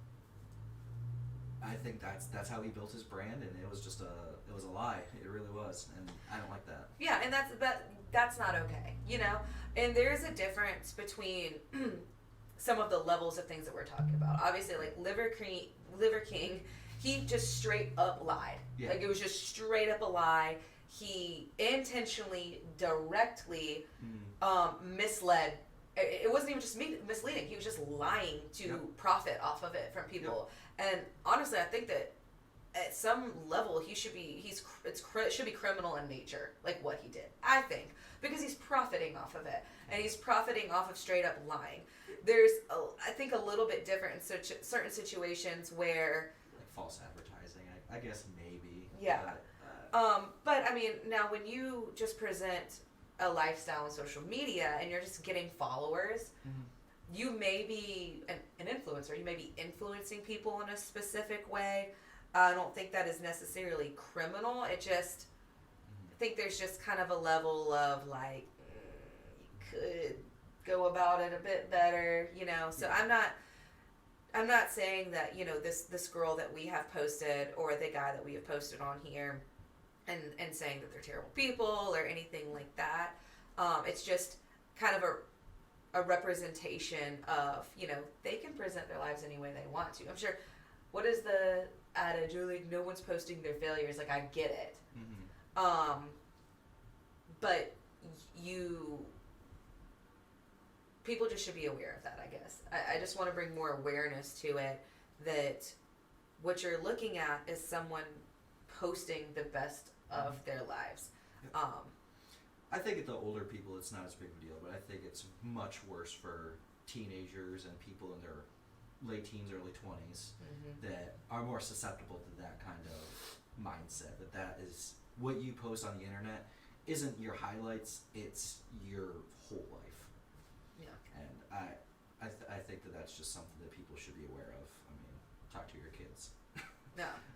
I think that's how he built his brand, and it was just it was a lie. It really was, and I don't like that. Yeah, and that's not okay, you know? And there's a difference between some of the levels of things that we're talking about. Obviously, like Liver King, he just straight up lied. Yeah. Like, it was just straight up a lie. He intentionally, directly misled. It wasn't even just misleading. He was just lying to profit off of it from people. And honestly, I think that at some level it should be criminal in nature, like what he did. I think, because he's profiting off of it, and he's profiting off of straight up lying. There's, I think, a little bit different in certain situations where, Like false advertising, I guess maybe. yeah. But I mean, now when you just present a lifestyle on social media and you're just getting followers, you may be an influencer. You may be influencing people in a specific way. I don't think that is necessarily criminal. It just, I think there's just kind of a level of like, you could go about it a bit better, you know. So I'm not saying that, you know, this girl that we have posted, or the guy that we have posted on here, and saying that they're terrible people or anything like that. It's just kind of a representation of, you know, they can present their lives any way they want to. I'm sure, what is the adage? Like, no one's posting their failures. Like, I get it. But people just should be aware of that, I guess. I just want to bring more awareness to it, that what you're looking at is someone posting the best of their lives. I think at the older people it's not as big of a deal, but I think it's much worse for teenagers and people in their late teens, early 20s that are more susceptible to that kind of mindset. That is what you post on the internet isn't your highlights; it's your whole life. Yeah. And I think that's just something that people should be aware of. I mean, talk to your kids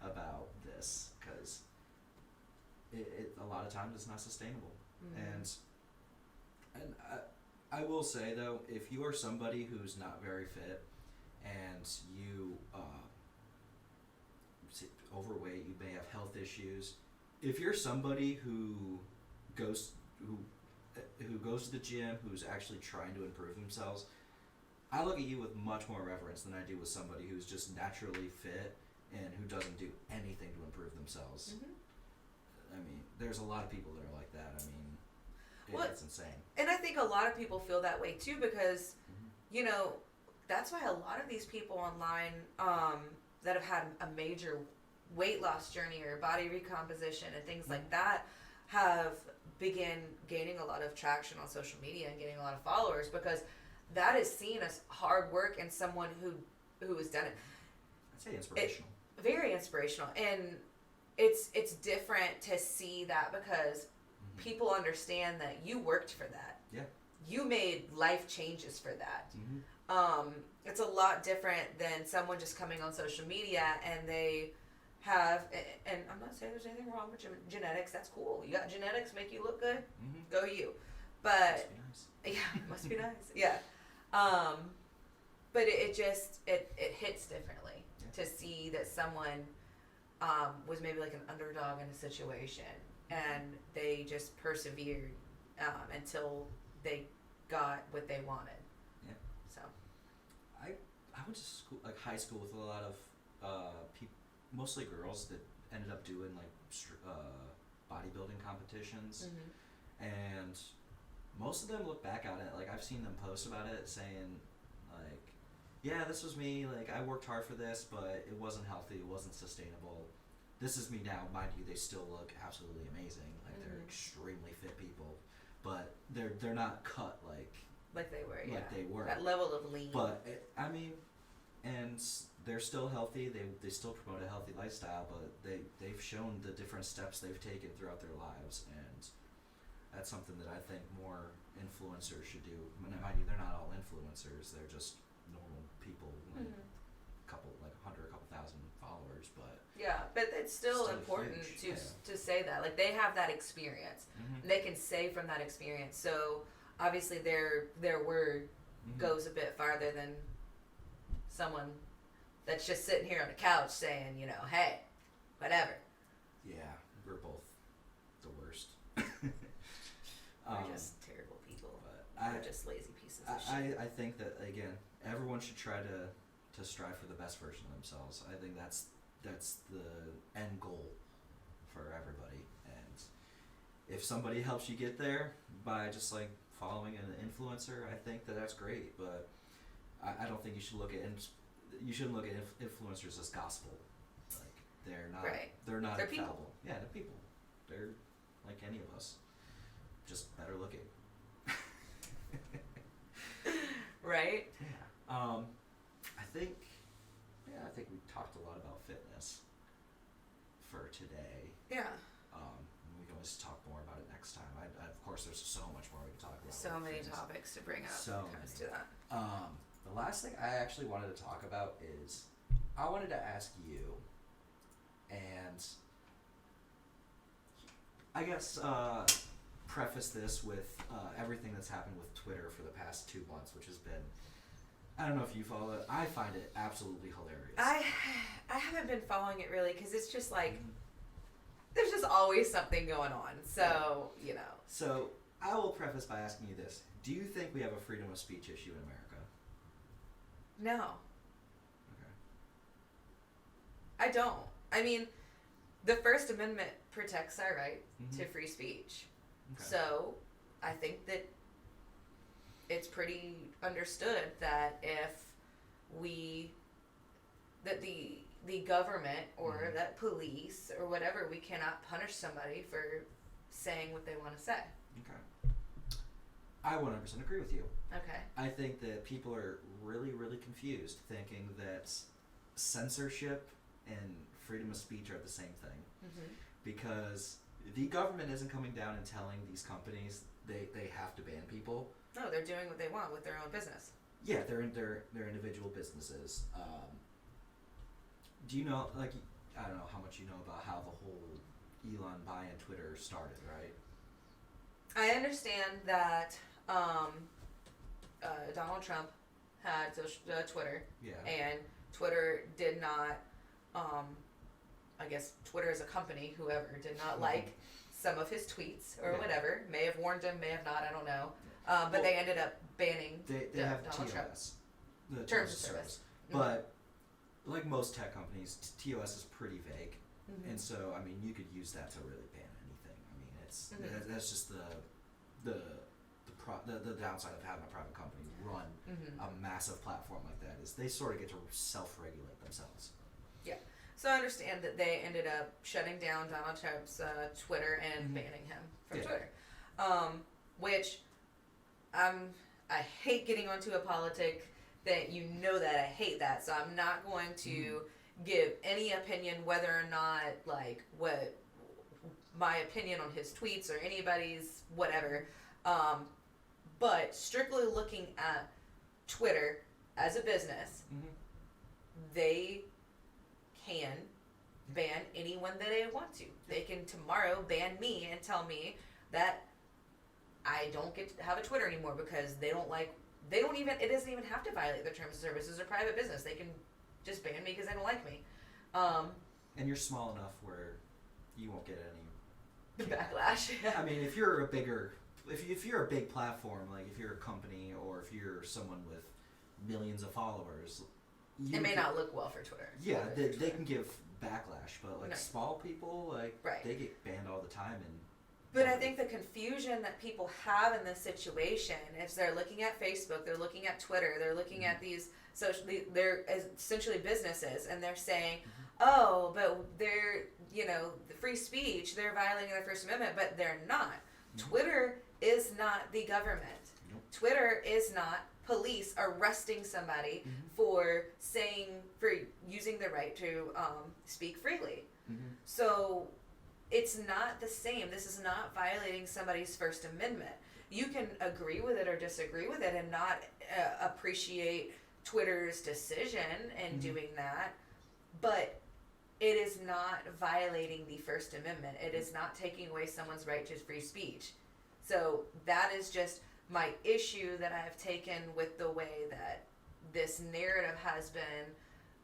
about this, because it a lot of times it's not sustainable. And I will say though, if you are somebody who's not very fit and you overweight, you may have health issues. If you're somebody who goes to the gym, who's actually trying to improve themselves, I look at you with much more reverence than I do with somebody who's just naturally fit and who doesn't do anything to improve themselves. I mean, there's a lot of people that are like that. I mean, it's insane. And I think a lot of people feel that way too, because, you know, that's why a lot of these people online that have had a major weight loss journey or body recomposition and things like that have begun gaining a lot of traction on social media and getting a lot of followers, because that is seen as hard work and someone who has done it. I'd say inspirational. Very inspirational. And it's different to see that, because people understand that you worked for that. Yeah. You made life changes for that. It's a lot different than someone just coming on social media and they have, and I'm not saying there's anything wrong with genetics. That's cool. You got genetics, make you look good. Go you. But it must be nice. yeah, but it just hits differently to see that someone was maybe like an underdog in a situation, and they just persevered until they got what they wanted. Yeah. So I went to school, like high school, with a lot of people, mostly girls, that ended up doing like bodybuilding competitions, and most of them look back on it, like I've seen them post about it saying like, yeah, this was me, like I worked hard for this, but it wasn't healthy, it wasn't sustainable. This is me now. Mind you, they still look absolutely amazing. Like they're extremely fit people, but they're not cut like they were. Like they were. That level of lean. But I mean, and they're still healthy. They still promote a healthy lifestyle, but they've shown the different steps they've taken throughout their lives, and that's something that I think more influencers should do. I mean, mind you, they're not all influencers. They're just normal people, like a couple thousand followers, but yeah, but it's still important huge. to say that, like, they have that experience. They can say from that experience. So obviously their word goes a bit farther than someone that's just sitting here on the couch saying, you know, hey, whatever. Yeah, we're both the worst. We're just terrible people. But We're just lazy pieces of shit. I think that, again, everyone should try to strive for the best version of themselves. I think that's the end goal for everybody. And if somebody helps you get there by just like following an influencer, I think that's great. But I don't think you should look at influencers as gospel. Like they're not. Right. They're not They're infallible. people. Yeah, they're people. They're like any of us, just better looking. Right? Yeah. I think we talked a lot about fitness for today. Yeah. We can always talk more about it next time. Of course, there's so much more we can talk about. So with many fitness. topics to bring up So when it comes to that. The last thing I actually wanted to talk about is I wanted to ask you, and I guess preface this with everything that's happened with Twitter for the past 2 months, which has been, I don't know if you follow it, I find it absolutely hilarious. I haven't been following it really because it's just like there's just always something going on. So, you know. So I will preface by asking you this. Do you think we have a freedom of speech issue in America? No. Okay. I don't. I mean, the First Amendment protects our right to free speech. Okay. So, I think that it's pretty understood that if the government or that police or whatever, we cannot punish somebody for saying what they want to say. Okay. I 100% agree with you. Okay. I think that people are really, really confused, thinking that censorship and freedom of speech are the same thing. Mm-hmm. Because the government isn't coming down and telling these companies they have to ban people. No, they're doing what they want with their own business. Yeah, they're individual businesses. Do you know, like, I don't know how much you know about how the whole Elon buying Twitter started, right? I understand that Donald Trump had Twitter, Yeah. and Twitter did not, I guess Twitter as a company, whoever, did not like some of his tweets or whatever. May have warned him, may have not, I don't know. But they ended up banning They have Donald Trump. TOS, the Terms of service. But like most tech companies, TOS is pretty vague, Mm-hmm. and so I mean you could use that to really ban anything. I mean it's that's just the downside of having a private company run a massive platform like that is they sort of get to self-regulate themselves. Yeah. So I understand that they ended up shutting down Donald Trump's Twitter and banning him from Twitter, which I hate getting onto a politic that you know that I hate that, so I'm not going to give any opinion whether or not like what my opinion on his tweets or anybody's whatever, but strictly looking at Twitter as a business, they can ban anyone that they want to. They can tomorrow ban me and tell me that I don't get to have a Twitter anymore because it doesn't even have to violate their terms of service. It's a private business. They can just ban me because they don't like me. And you're small enough where you won't get any backlash. I mean, if you're a big platform, like if you're a company or if you're someone with millions of followers, it may not look well for Twitter. Yeah, they can give backlash, but like Right. small people, like Right. they get banned all the time. And But I think the confusion that people have in this situation is they're looking at Facebook, they're looking at Twitter, they're looking at these they're essentially businesses, and they're saying, oh, but they're, the free speech, they're violating the First Amendment, but they're not. Twitter is not the government. Nope. Twitter is not police arresting somebody for using the right to speak freely. So it's not the same. This is not violating somebody's First Amendment. You can agree with it or disagree with it and not appreciate Twitter's decision in doing that, but it is not violating the First Amendment. It is not taking away someone's right to free speech. So that is just my issue that I have taken with the way that this narrative has been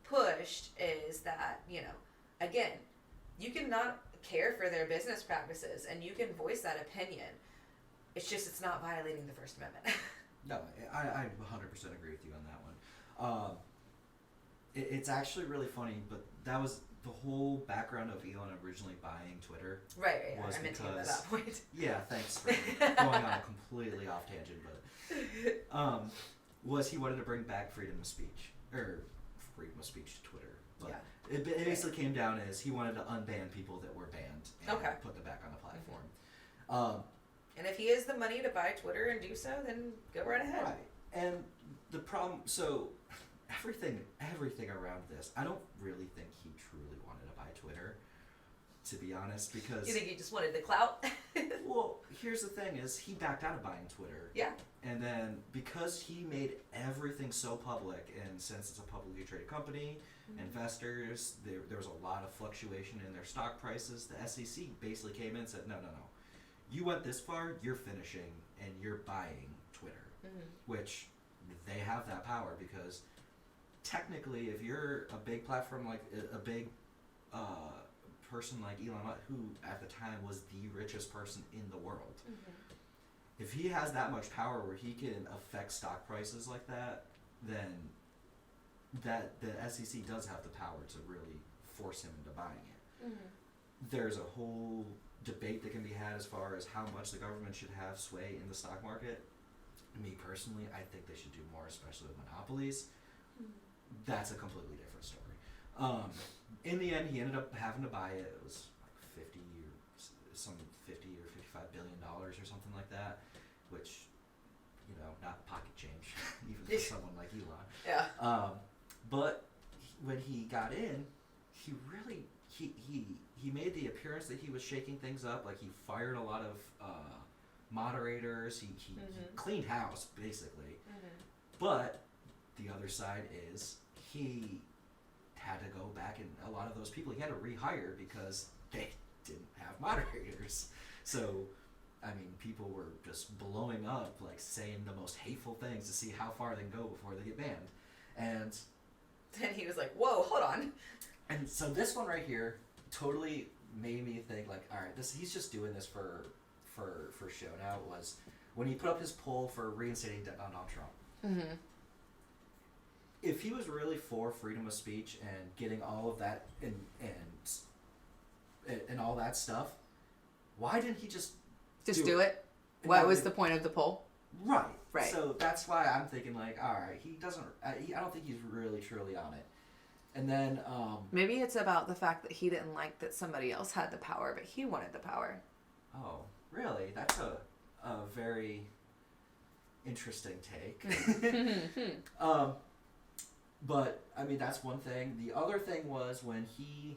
pushed is that, you know, again, you can not care for their business practices and you can voice that opinion. It's just, it's not violating the First Amendment. No, I 100% agree with you on that one. It's actually really funny, but that was the whole background of Elon originally buying Twitter. Right. Was I meant to get to because- that point. Yeah, thanks for going on a completely off tangent, but was he wanted to bring back freedom of speech, or freedom of speech to Twitter. But Yeah. it basically came down as he wanted to unban people that were banned and put them back on the platform. And if he has the money to buy Twitter and do so, then go right ahead. Right. And the problem, so everything around this, I don't really think he truly wanted to buy Twitter, to be honest, because... You think he just wanted the clout? Well, here's the thing is, he backed out of buying Twitter. Yeah. And then, because he made everything so public, and since it's a publicly traded company, investors, there was a lot of fluctuation in their stock prices, the SEC basically came in and said, no. You went this far, you're finishing, and you're buying Twitter. Which, they have that power, because technically, if you're a big platform, like a big person like Elon Musk, who at the time was the richest person in the world, if he has that much power where he can affect stock prices like that, then that the SEC does have the power to really force him into buying it. There's a whole debate that can be had as far as how much the government should have sway in the stock market. Me personally, I think they should do more, especially with monopolies. That's a completely different story. In the end, he ended up having to buy it. It was like $50 or $55 billion or something like that, which, you know, not pocket change, even for someone like Elon. Yeah. But when he got in, he really he made the appearance that he was shaking things up. Like, he fired a lot of moderators. He cleaned house, basically. But the other side is he had to go back, and a lot of those people he had to rehire because they didn't have moderators. So, I mean, people were just blowing up, like saying the most hateful things to see how far they can go before they get banned. And then he was like, whoa, hold on. And so this one right here totally made me think, like, all right, he's just doing this for show now. Was when he put up his poll for reinstating Donald Trump. If he was really for freedom of speech and getting all of that and all that stuff, why didn't he just do it? What was the point of the poll? Right. Right. So that's why I'm thinking, like, all right, he doesn't. I don't think he's really truly on it. And then maybe it's about the fact that he didn't like that somebody else had the power, but he wanted the power. Oh, really? That's a very interesting take. But I mean, that's one thing. The other thing was when he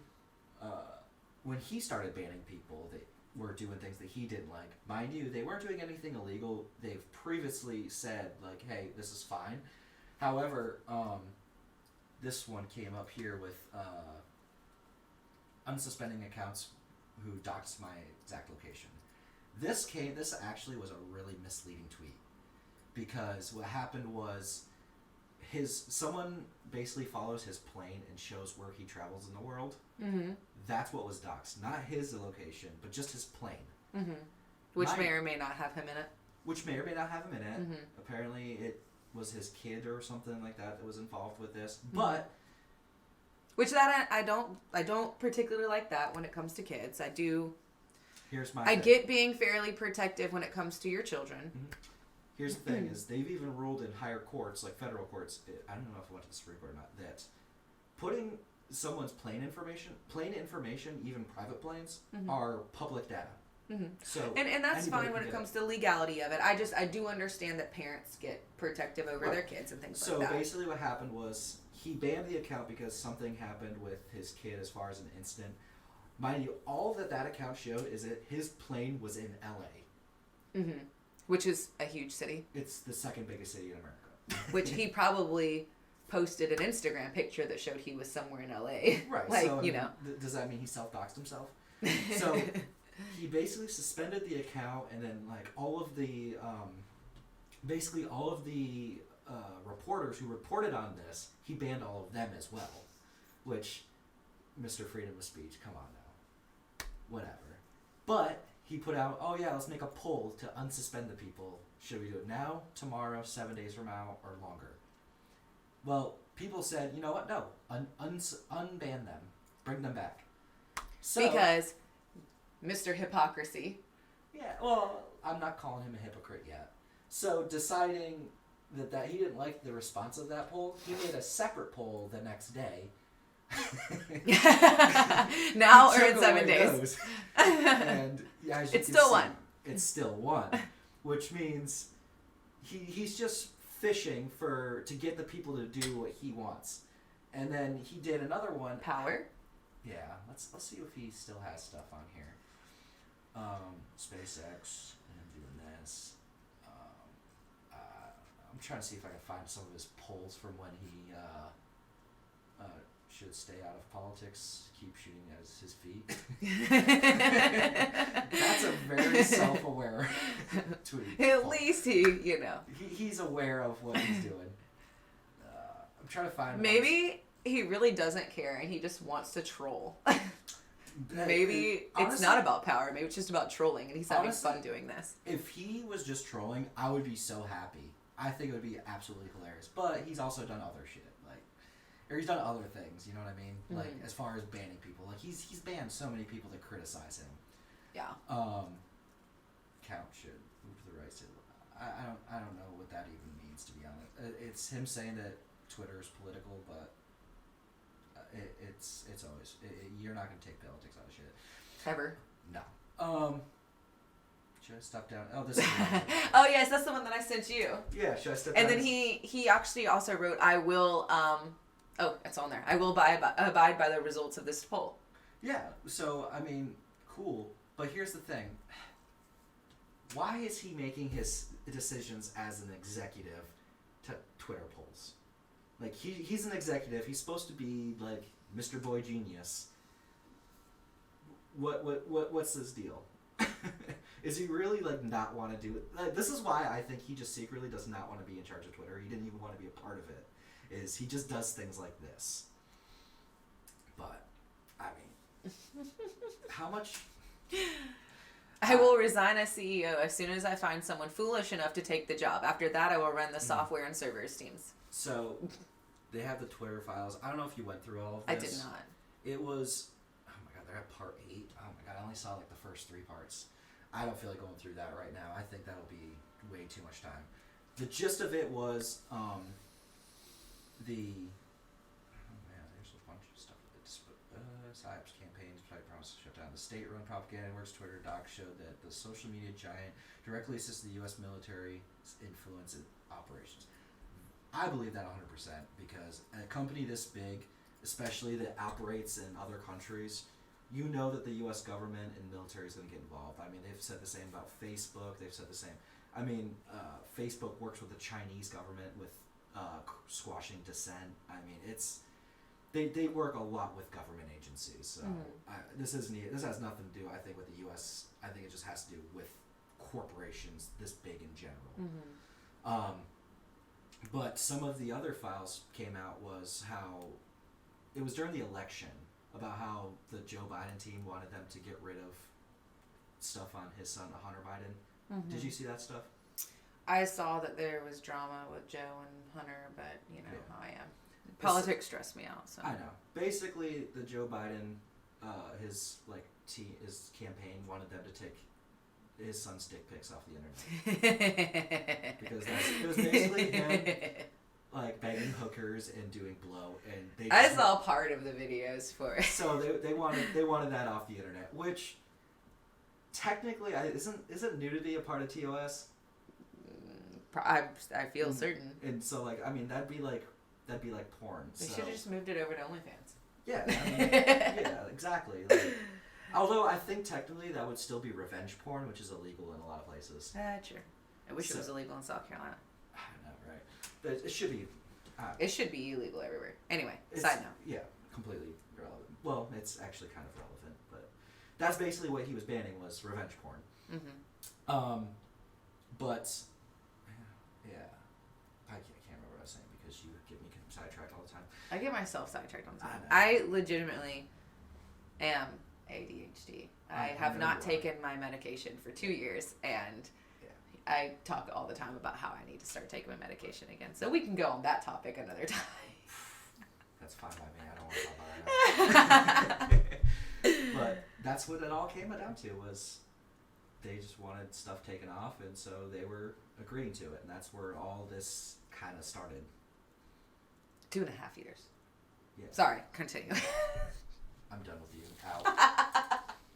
started banning people that were doing things that he didn't like. Mind you, they weren't doing anything illegal. They've previously said, like, hey, this is fine. However, this one came up here with unsuspending accounts who doxed my exact location. This actually was a really misleading tweet, because what happened was someone basically follows his plane and shows where he travels in the world. That's what was doxed, not his location, but just his plane. Which may or may not have him in it. Apparently, it was his kid or something like that was involved with this, but. Which that I don't particularly like that when it comes to kids. I do. I get being fairly protective when it comes to your children. Here's the thing: is they've even ruled in higher courts, like federal courts. I don't know if it went to the Supreme Court or not. That putting someone's plane information, even private planes, are public data. So and that's fine when it comes to legality of it. I do understand that parents get protective over their kids and things like that. So basically, what happened was he banned the account because something happened with his kid as far as an incident. Mind you, all that account showed is that his plane was in LA. Which is a huge city. It's the second biggest city in America. Which he probably posted an Instagram picture that showed he was somewhere in LA. Right. Like, so, you know. Does that mean he self-doxed himself? So he basically suspended the account, and then like all of the reporters who reported on this, he banned all of them as well. which, Mr. Freedom of Speech, come on now. Whatever. But he put out, oh yeah, let's make a poll to unsuspend the people. Should we do it now, tomorrow, 7 days from now, or longer? Well, people said, you know what? No. Unban them. Bring them back. So, because Mr. Hypocrisy. Yeah, well, I'm not calling him a hypocrite yet. So, deciding that he didn't like the response of that poll, he made a separate poll the next day. Now or in 7 days. And as you it's can still see, one. It's still one, which means he's just fishing to get the people to do what he wants. And then he did another one. Power. Yeah, let's see if he still has stuff on here. SpaceX, and doing this. I'm trying to see if I can find some of his polls from when he should stay out of politics, keep shooting at his feet. That's a very self-aware tweet. At least he's aware of what he's doing. I'm trying to find. Maybe he really doesn't care and he just wants to troll. Maybe honestly, it's not about power. Maybe it's just about trolling, and he's having fun doing this. If he was just trolling, I would be so happy. I think it would be absolutely hilarious. But he's also done other shit, or he's done other things. You know what I mean? Mm-hmm. Like as far as banning people, like he's banned so many people that criticize him. Yeah. Count should move to the right. I don't know what that even means, to be honest. It's him saying that Twitter is political, but it's always you're not gonna take politics out of shit. Ever. No. Should I step down? Oh, this is the one. Oh yes, that's the one that I sent you. Yeah, should I step and down? And then he actually also wrote, I will oh, it's on there. I will abide by the results of this poll. Yeah. So I mean, cool. But here's the thing. Why is he making his decisions as an executive to Twitter polls? Like he's an executive. He's supposed to be like Mr. Boy Genius. What's his deal? Is he really like not want to do it? Like, this is why I think he just secretly does not want to be in charge of Twitter. He didn't even want to be a part of it. Is he just does things like this? But I mean, how much? I will resign as CEO as soon as I find someone foolish enough to take the job. After that, I will run the software and servers teams. So, they have the Twitter files. I don't know if you went through all of this. I did not. It was, oh my god, they're at part 8. Oh my god, I only saw like the first 3 parts. I don't feel like going through that right now. I think that'll be way too much time. The gist of it was, oh man, there's a bunch of stuff. PSYOPs campaigns, promised to shut down the state-run propaganda works. Twitter docs showed that the social media giant directly assists the U.S. military's influence in operations. I believe that 100% because a company this big, especially that operates in other countries, you know that the U.S. government and military is going to get involved. I mean, they've said the same about Facebook. They've said the same. I mean, Facebook works with the Chinese government with squashing dissent. I mean, they work a lot with government agencies. So this has nothing to do, I think, with the U.S. I think it just has to do with corporations this big in general. But some of the other files came out was how it was during the election about how the Joe Biden team wanted them to get rid of stuff on his son, Hunter Biden. Did you see that stuff? I saw that there was drama with Joe and Hunter, but you know how I am. Politics stress me out. So I know. Basically, the Joe Biden, his campaign wanted them to take his son's dick pics off the internet because it was basically him like begging hookers and doing blow, and they. I saw part of the videos for it. So they wanted that off the internet, which technically isn't nudity a part of TOS? I feel certain. And so I mean that'd be like porn. They should have just moved it over to OnlyFans. Yeah, I mean, yeah, exactly. Although I think technically that would still be revenge porn, which is illegal in a lot of places. True. I wish it was illegal in South Carolina. I know, right? But it should be. It should be illegal everywhere. Anyway, side note. Yeah, completely irrelevant. Well, it's actually kind of relevant, but that's basically what he was banning was revenge porn. But yeah, I can't remember what I was saying because you get me sidetracked all the time. I I get myself sidetracked on I time. know. I legitimately am ADHD. I have know not you are. taken my medication for 2 years, and Yeah. I talk all the time about how I need to start taking my medication again. So we can go on that topic another time. That's fine by me. I don't want to talk about it right now. But that's what it all came down to, was they just wanted stuff taken off, and so they were agreeing to it, and that's where all this kind of started. 2.5 years. Yeah. Sorry, continue. I'm done with you. Out.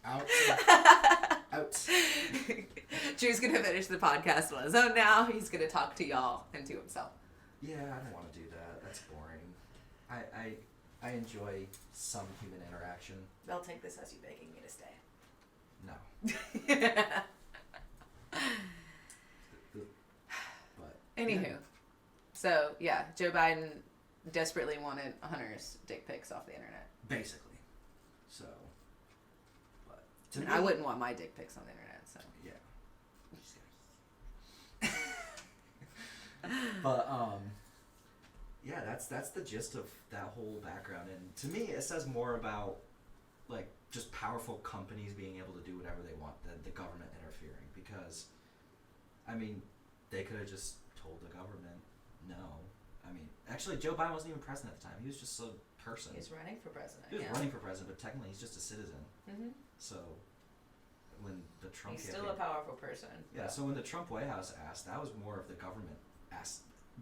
Out. Out. Drew's gonna finish the podcast on his own now. He's gonna talk to y'all and to himself. Yeah, I don't want to do that. That's boring. I enjoy some human interaction. They'll take this as you begging me to stay. No. But Anywho, yeah. so yeah, Joe Biden desperately wanted Hunter's dick pics off the internet. Basically. So. But I mean, I wouldn't want my dick pics on the internet, so. Yeah. But yeah, that's the gist of that whole background, and to me it says more about like just powerful companies being able to do whatever they want than the government interfering, because I mean they could have just told the government no. I mean, actually Joe Biden wasn't even president at the time. He was just a person. He's running for president. He was yeah. running for president, but technically he's just a citizen. Mm-hmm. So when the Trump He's still a powerful person. yeah, so when the Trump White House asked, that was more of the government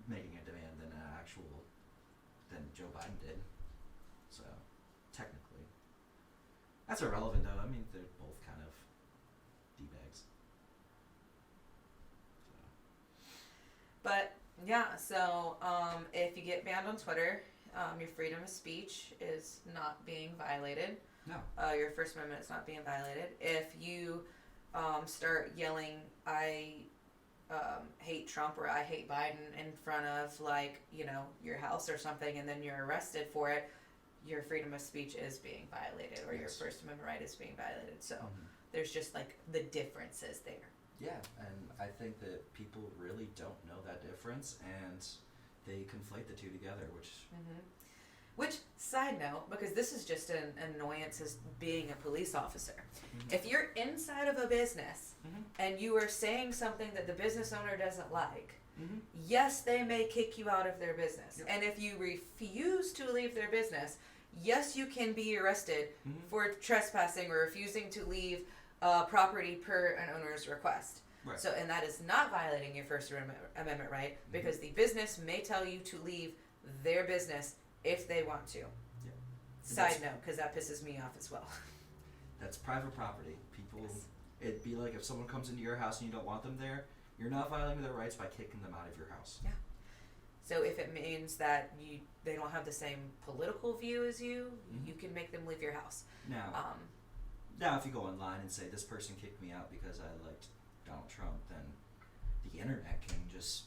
making a demand than than Joe Biden did. So technically, that's irrelevant though. I mean, they're both kind of d-bags. So. But yeah, so if you get banned on Twitter, your freedom of speech is not being violated. No. Your First Amendment is not being violated. If you start yelling, I hate Trump or I hate Biden in front of, like, you know, your house or something, and then you're arrested for it, your freedom of speech is being violated, or your Yes. First Amendment right is being violated. So Mhm. there's just, like, the differences there. Yeah, and I think that people really don't know that difference, and they conflate the two together, which. Mm-hmm. Which, side note, because this is just an annoyance as being a police officer. Mhm. If you're inside of a business Mhm. and you are saying something that the business owner doesn't like, Mhm. yes, they may kick you out of their business. Yep. And if you refuse to leave their business, yes, you can be arrested Mhm. for trespassing or refusing to leave property per an owner's request. Right. So, and that is not violating your First Amendment right, because the business may tell you to leave their business if they want to. Yeah. Side note, because that pisses me off as well. That's private property. People, Yes. it'd be like if someone comes into your house and you don't want them there, you're not violating their rights by kicking them out of your house. Yeah. So if it means that they don't have the same political view as you, Mhm. you can make them leave your house. Now if you go online and say this person kicked me out because I liked Donald Trump, then the internet can just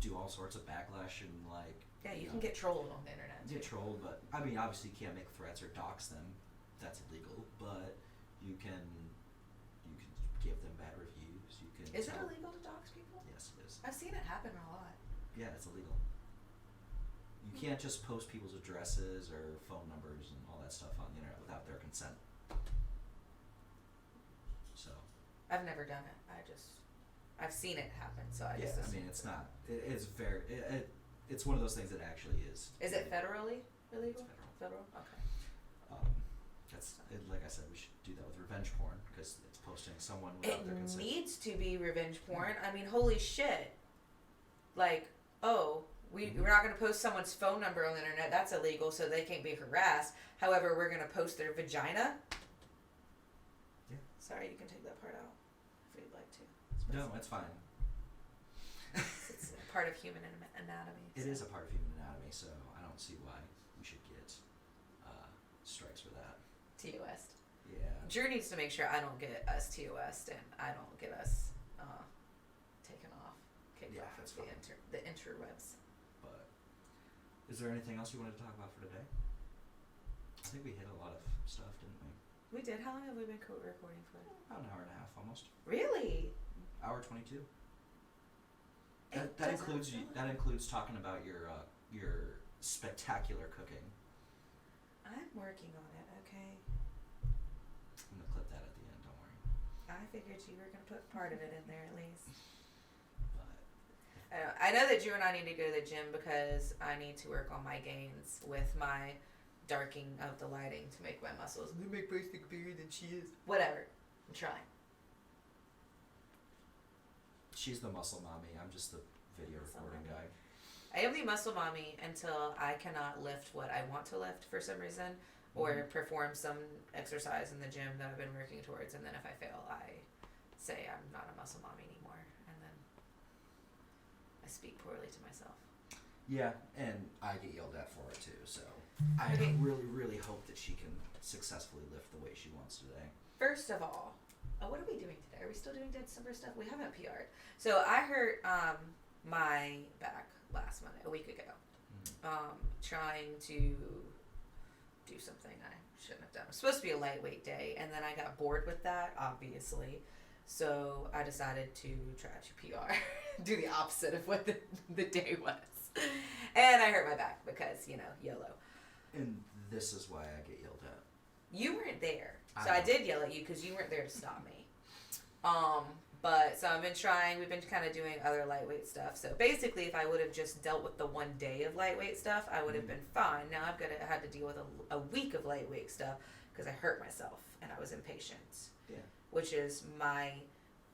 do all sorts of backlash and like. Yeah, you know, can get trolled on the internet. get too. trolled, but I mean, obviously, you can't make threats or dox them. That's illegal. But you can give them bad reviews. You can. Is it tell- illegal to dox people? Yes, it is. I've seen it happen a lot. Yeah, it's illegal. You can't just post people's addresses or phone numbers and all that stuff on the internet without their consent. So. I've never done it. I've seen it happen. So I just I assume mean, it's not. It's very. It's one of those things that actually is. Is it federally illegal? It's Federal. Okay. Like I said, we should do that with revenge porn because it's posting someone without their It consent. needs to be revenge porn. I mean, holy shit. Like, oh, we're not going to post someone's phone number on the internet. That's illegal, so they can't be harassed. However, we're going to post their vagina. Yeah. Sorry, you can take that part out if you'd like to. No, it's fine. It's a part of human anatomy. It so. is a part of human anatomy, so I don't see why we should get strikes for that. TOS. Yeah. Drew needs to make sure I don't get us TOS and I don't get us taken off, kicked Yeah, off that's of fine. the interwebs. But is there anything else you wanted to talk about for today? I think we hit a lot of stuff, didn't we? We did. How long have we been recording for? About an hour and a half, almost. Really? Hour 22. It That doesn't includes feel that includes talking about your spectacular cooking. I'm working on it, okay? I'm gonna clip that at the end. Don't worry. I figured you were gonna put part of it in there at least. But I know that Drew and I need to go to the gym because I need to work on my gains with my darking of the lighting to make my muscles. They make Bryce look bigger than she is. Whatever. I'm trying. she's the muscle mommy. I'm just the video Muscle recording mommy. guy. I am the muscle mommy until I cannot lift what I want to lift for some reason, or perform some exercise in the gym that I've been working towards, and then if I fail, I say I'm not a muscle mommy anymore, and then I speak poorly to myself. Yeah, and I get yelled at for it too, so I Okay. really, really hope that she can successfully lift the way she wants today. First of all, what are we doing today? Are we still doing December stuff? We haven't PR'd. So I hurt my back last Monday, a week ago, trying to do something I shouldn't have done. It was supposed to be a lightweight day, and then I got bored with that, obviously. So I decided to try to PR, do the opposite of what the day was. And I hurt my back because, YOLO. And this is why I get yelled at. You weren't there. So I I know. did yell at you because you weren't there to stop me. So I've been trying, we've been kind of doing other lightweight stuff. So basically, if I would have just dealt with the one day of lightweight stuff, I would have been fine. Now I've had to deal with a week of lightweight stuff because I hurt myself and I was impatient. Yeah. Which is my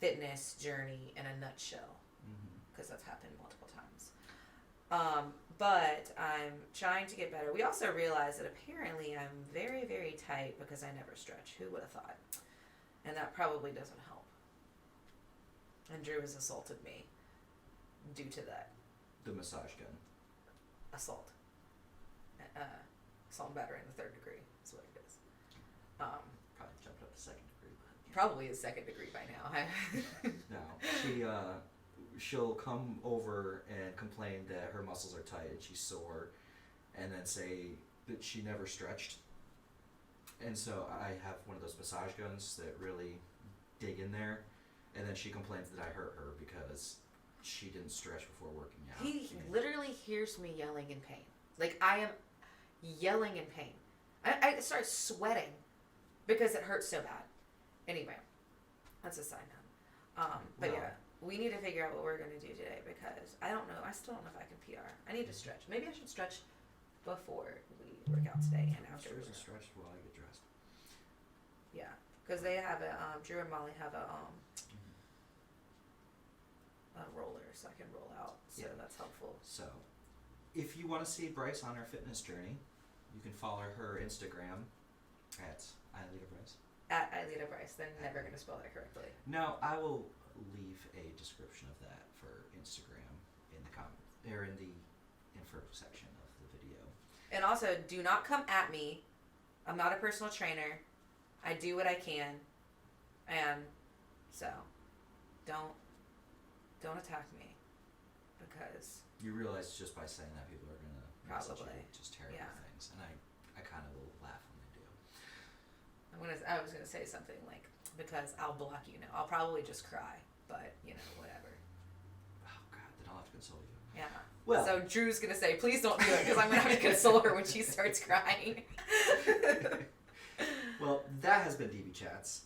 fitness journey in a nutshell, because that's happened multiple times. But I'm trying to get better. We also realized that apparently I'm very, very tight because I never stretch. Who would have thought? And that probably doesn't help. And Drew has assaulted me due to that The massage gun. assault. Assault and battery in the 3rd degree is what it is. Probably jumped up to 2nd degree. But Probably is 2nd degree by now. no, she'll come over and complain that her muscles are tight and she's sore, and then say that she never stretched. And so I have one of those massage guns that really dig in there, and then she complains that I hurt her because she didn't stretch before working out. He And literally hears me yelling in pain. Like, I am yelling in pain. I start sweating because it hurts so bad. Anyway, that's a side note. But Well- yeah, we need to figure out what we're going to do today because I don't know. I still don't know if I can PR. I need to stretch. Maybe I should stretch before we work out today and I'm after. sure it's a stretch while I get dressed. Yeah, because they have Drew and Molly have a roller, so I can roll out. So Yeah. that's helpful. So, if you want to see Bryce on her fitness journey, you can follow her Instagram at @ILitaBryce. At Ilita Bryce. They're never going to spell that correctly. Now, I will leave a description of that for Instagram in the comments or in the info section of the video. And also, do not come at me. I'm not a personal trainer. I do what I can, and so don't attack me because You realize just by saying that people are gonna message you Probably. just terrible Yeah. things, and I kind of will laugh when they do. I was gonna say something like because I'll block you now. I'll probably just cry, but whatever. Oh God, then I'll have to console you. Yeah. Well, So Drew's gonna say, please don't do it because I'm gonna have to console her when she starts crying. well, that has been DBChats.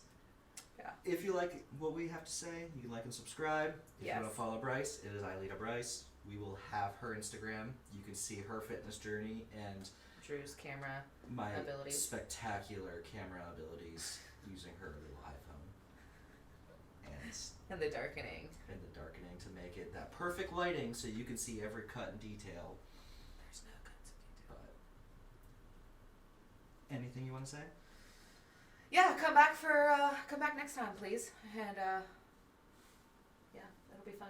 Yeah. If you like what we have to say, you can like and subscribe. If Yes. you want to follow Bryce, it is ILitaBryce. We will have her Instagram. You can see her fitness journey and Drew's camera. my Abilities. spectacular camera abilities using her little iPhone And the darkening. and the darkening to make it that perfect lighting so you can see every cut and detail. There's no cuts of detail. But anything you want to say? Yeah, come back next time, please. And yeah, it'll be fun.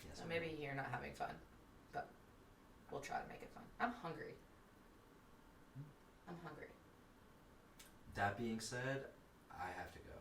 Yes. So maybe you're not having fun, but we'll try to make it fun. I'm hungry. I'm hungry. That being said, I have to go.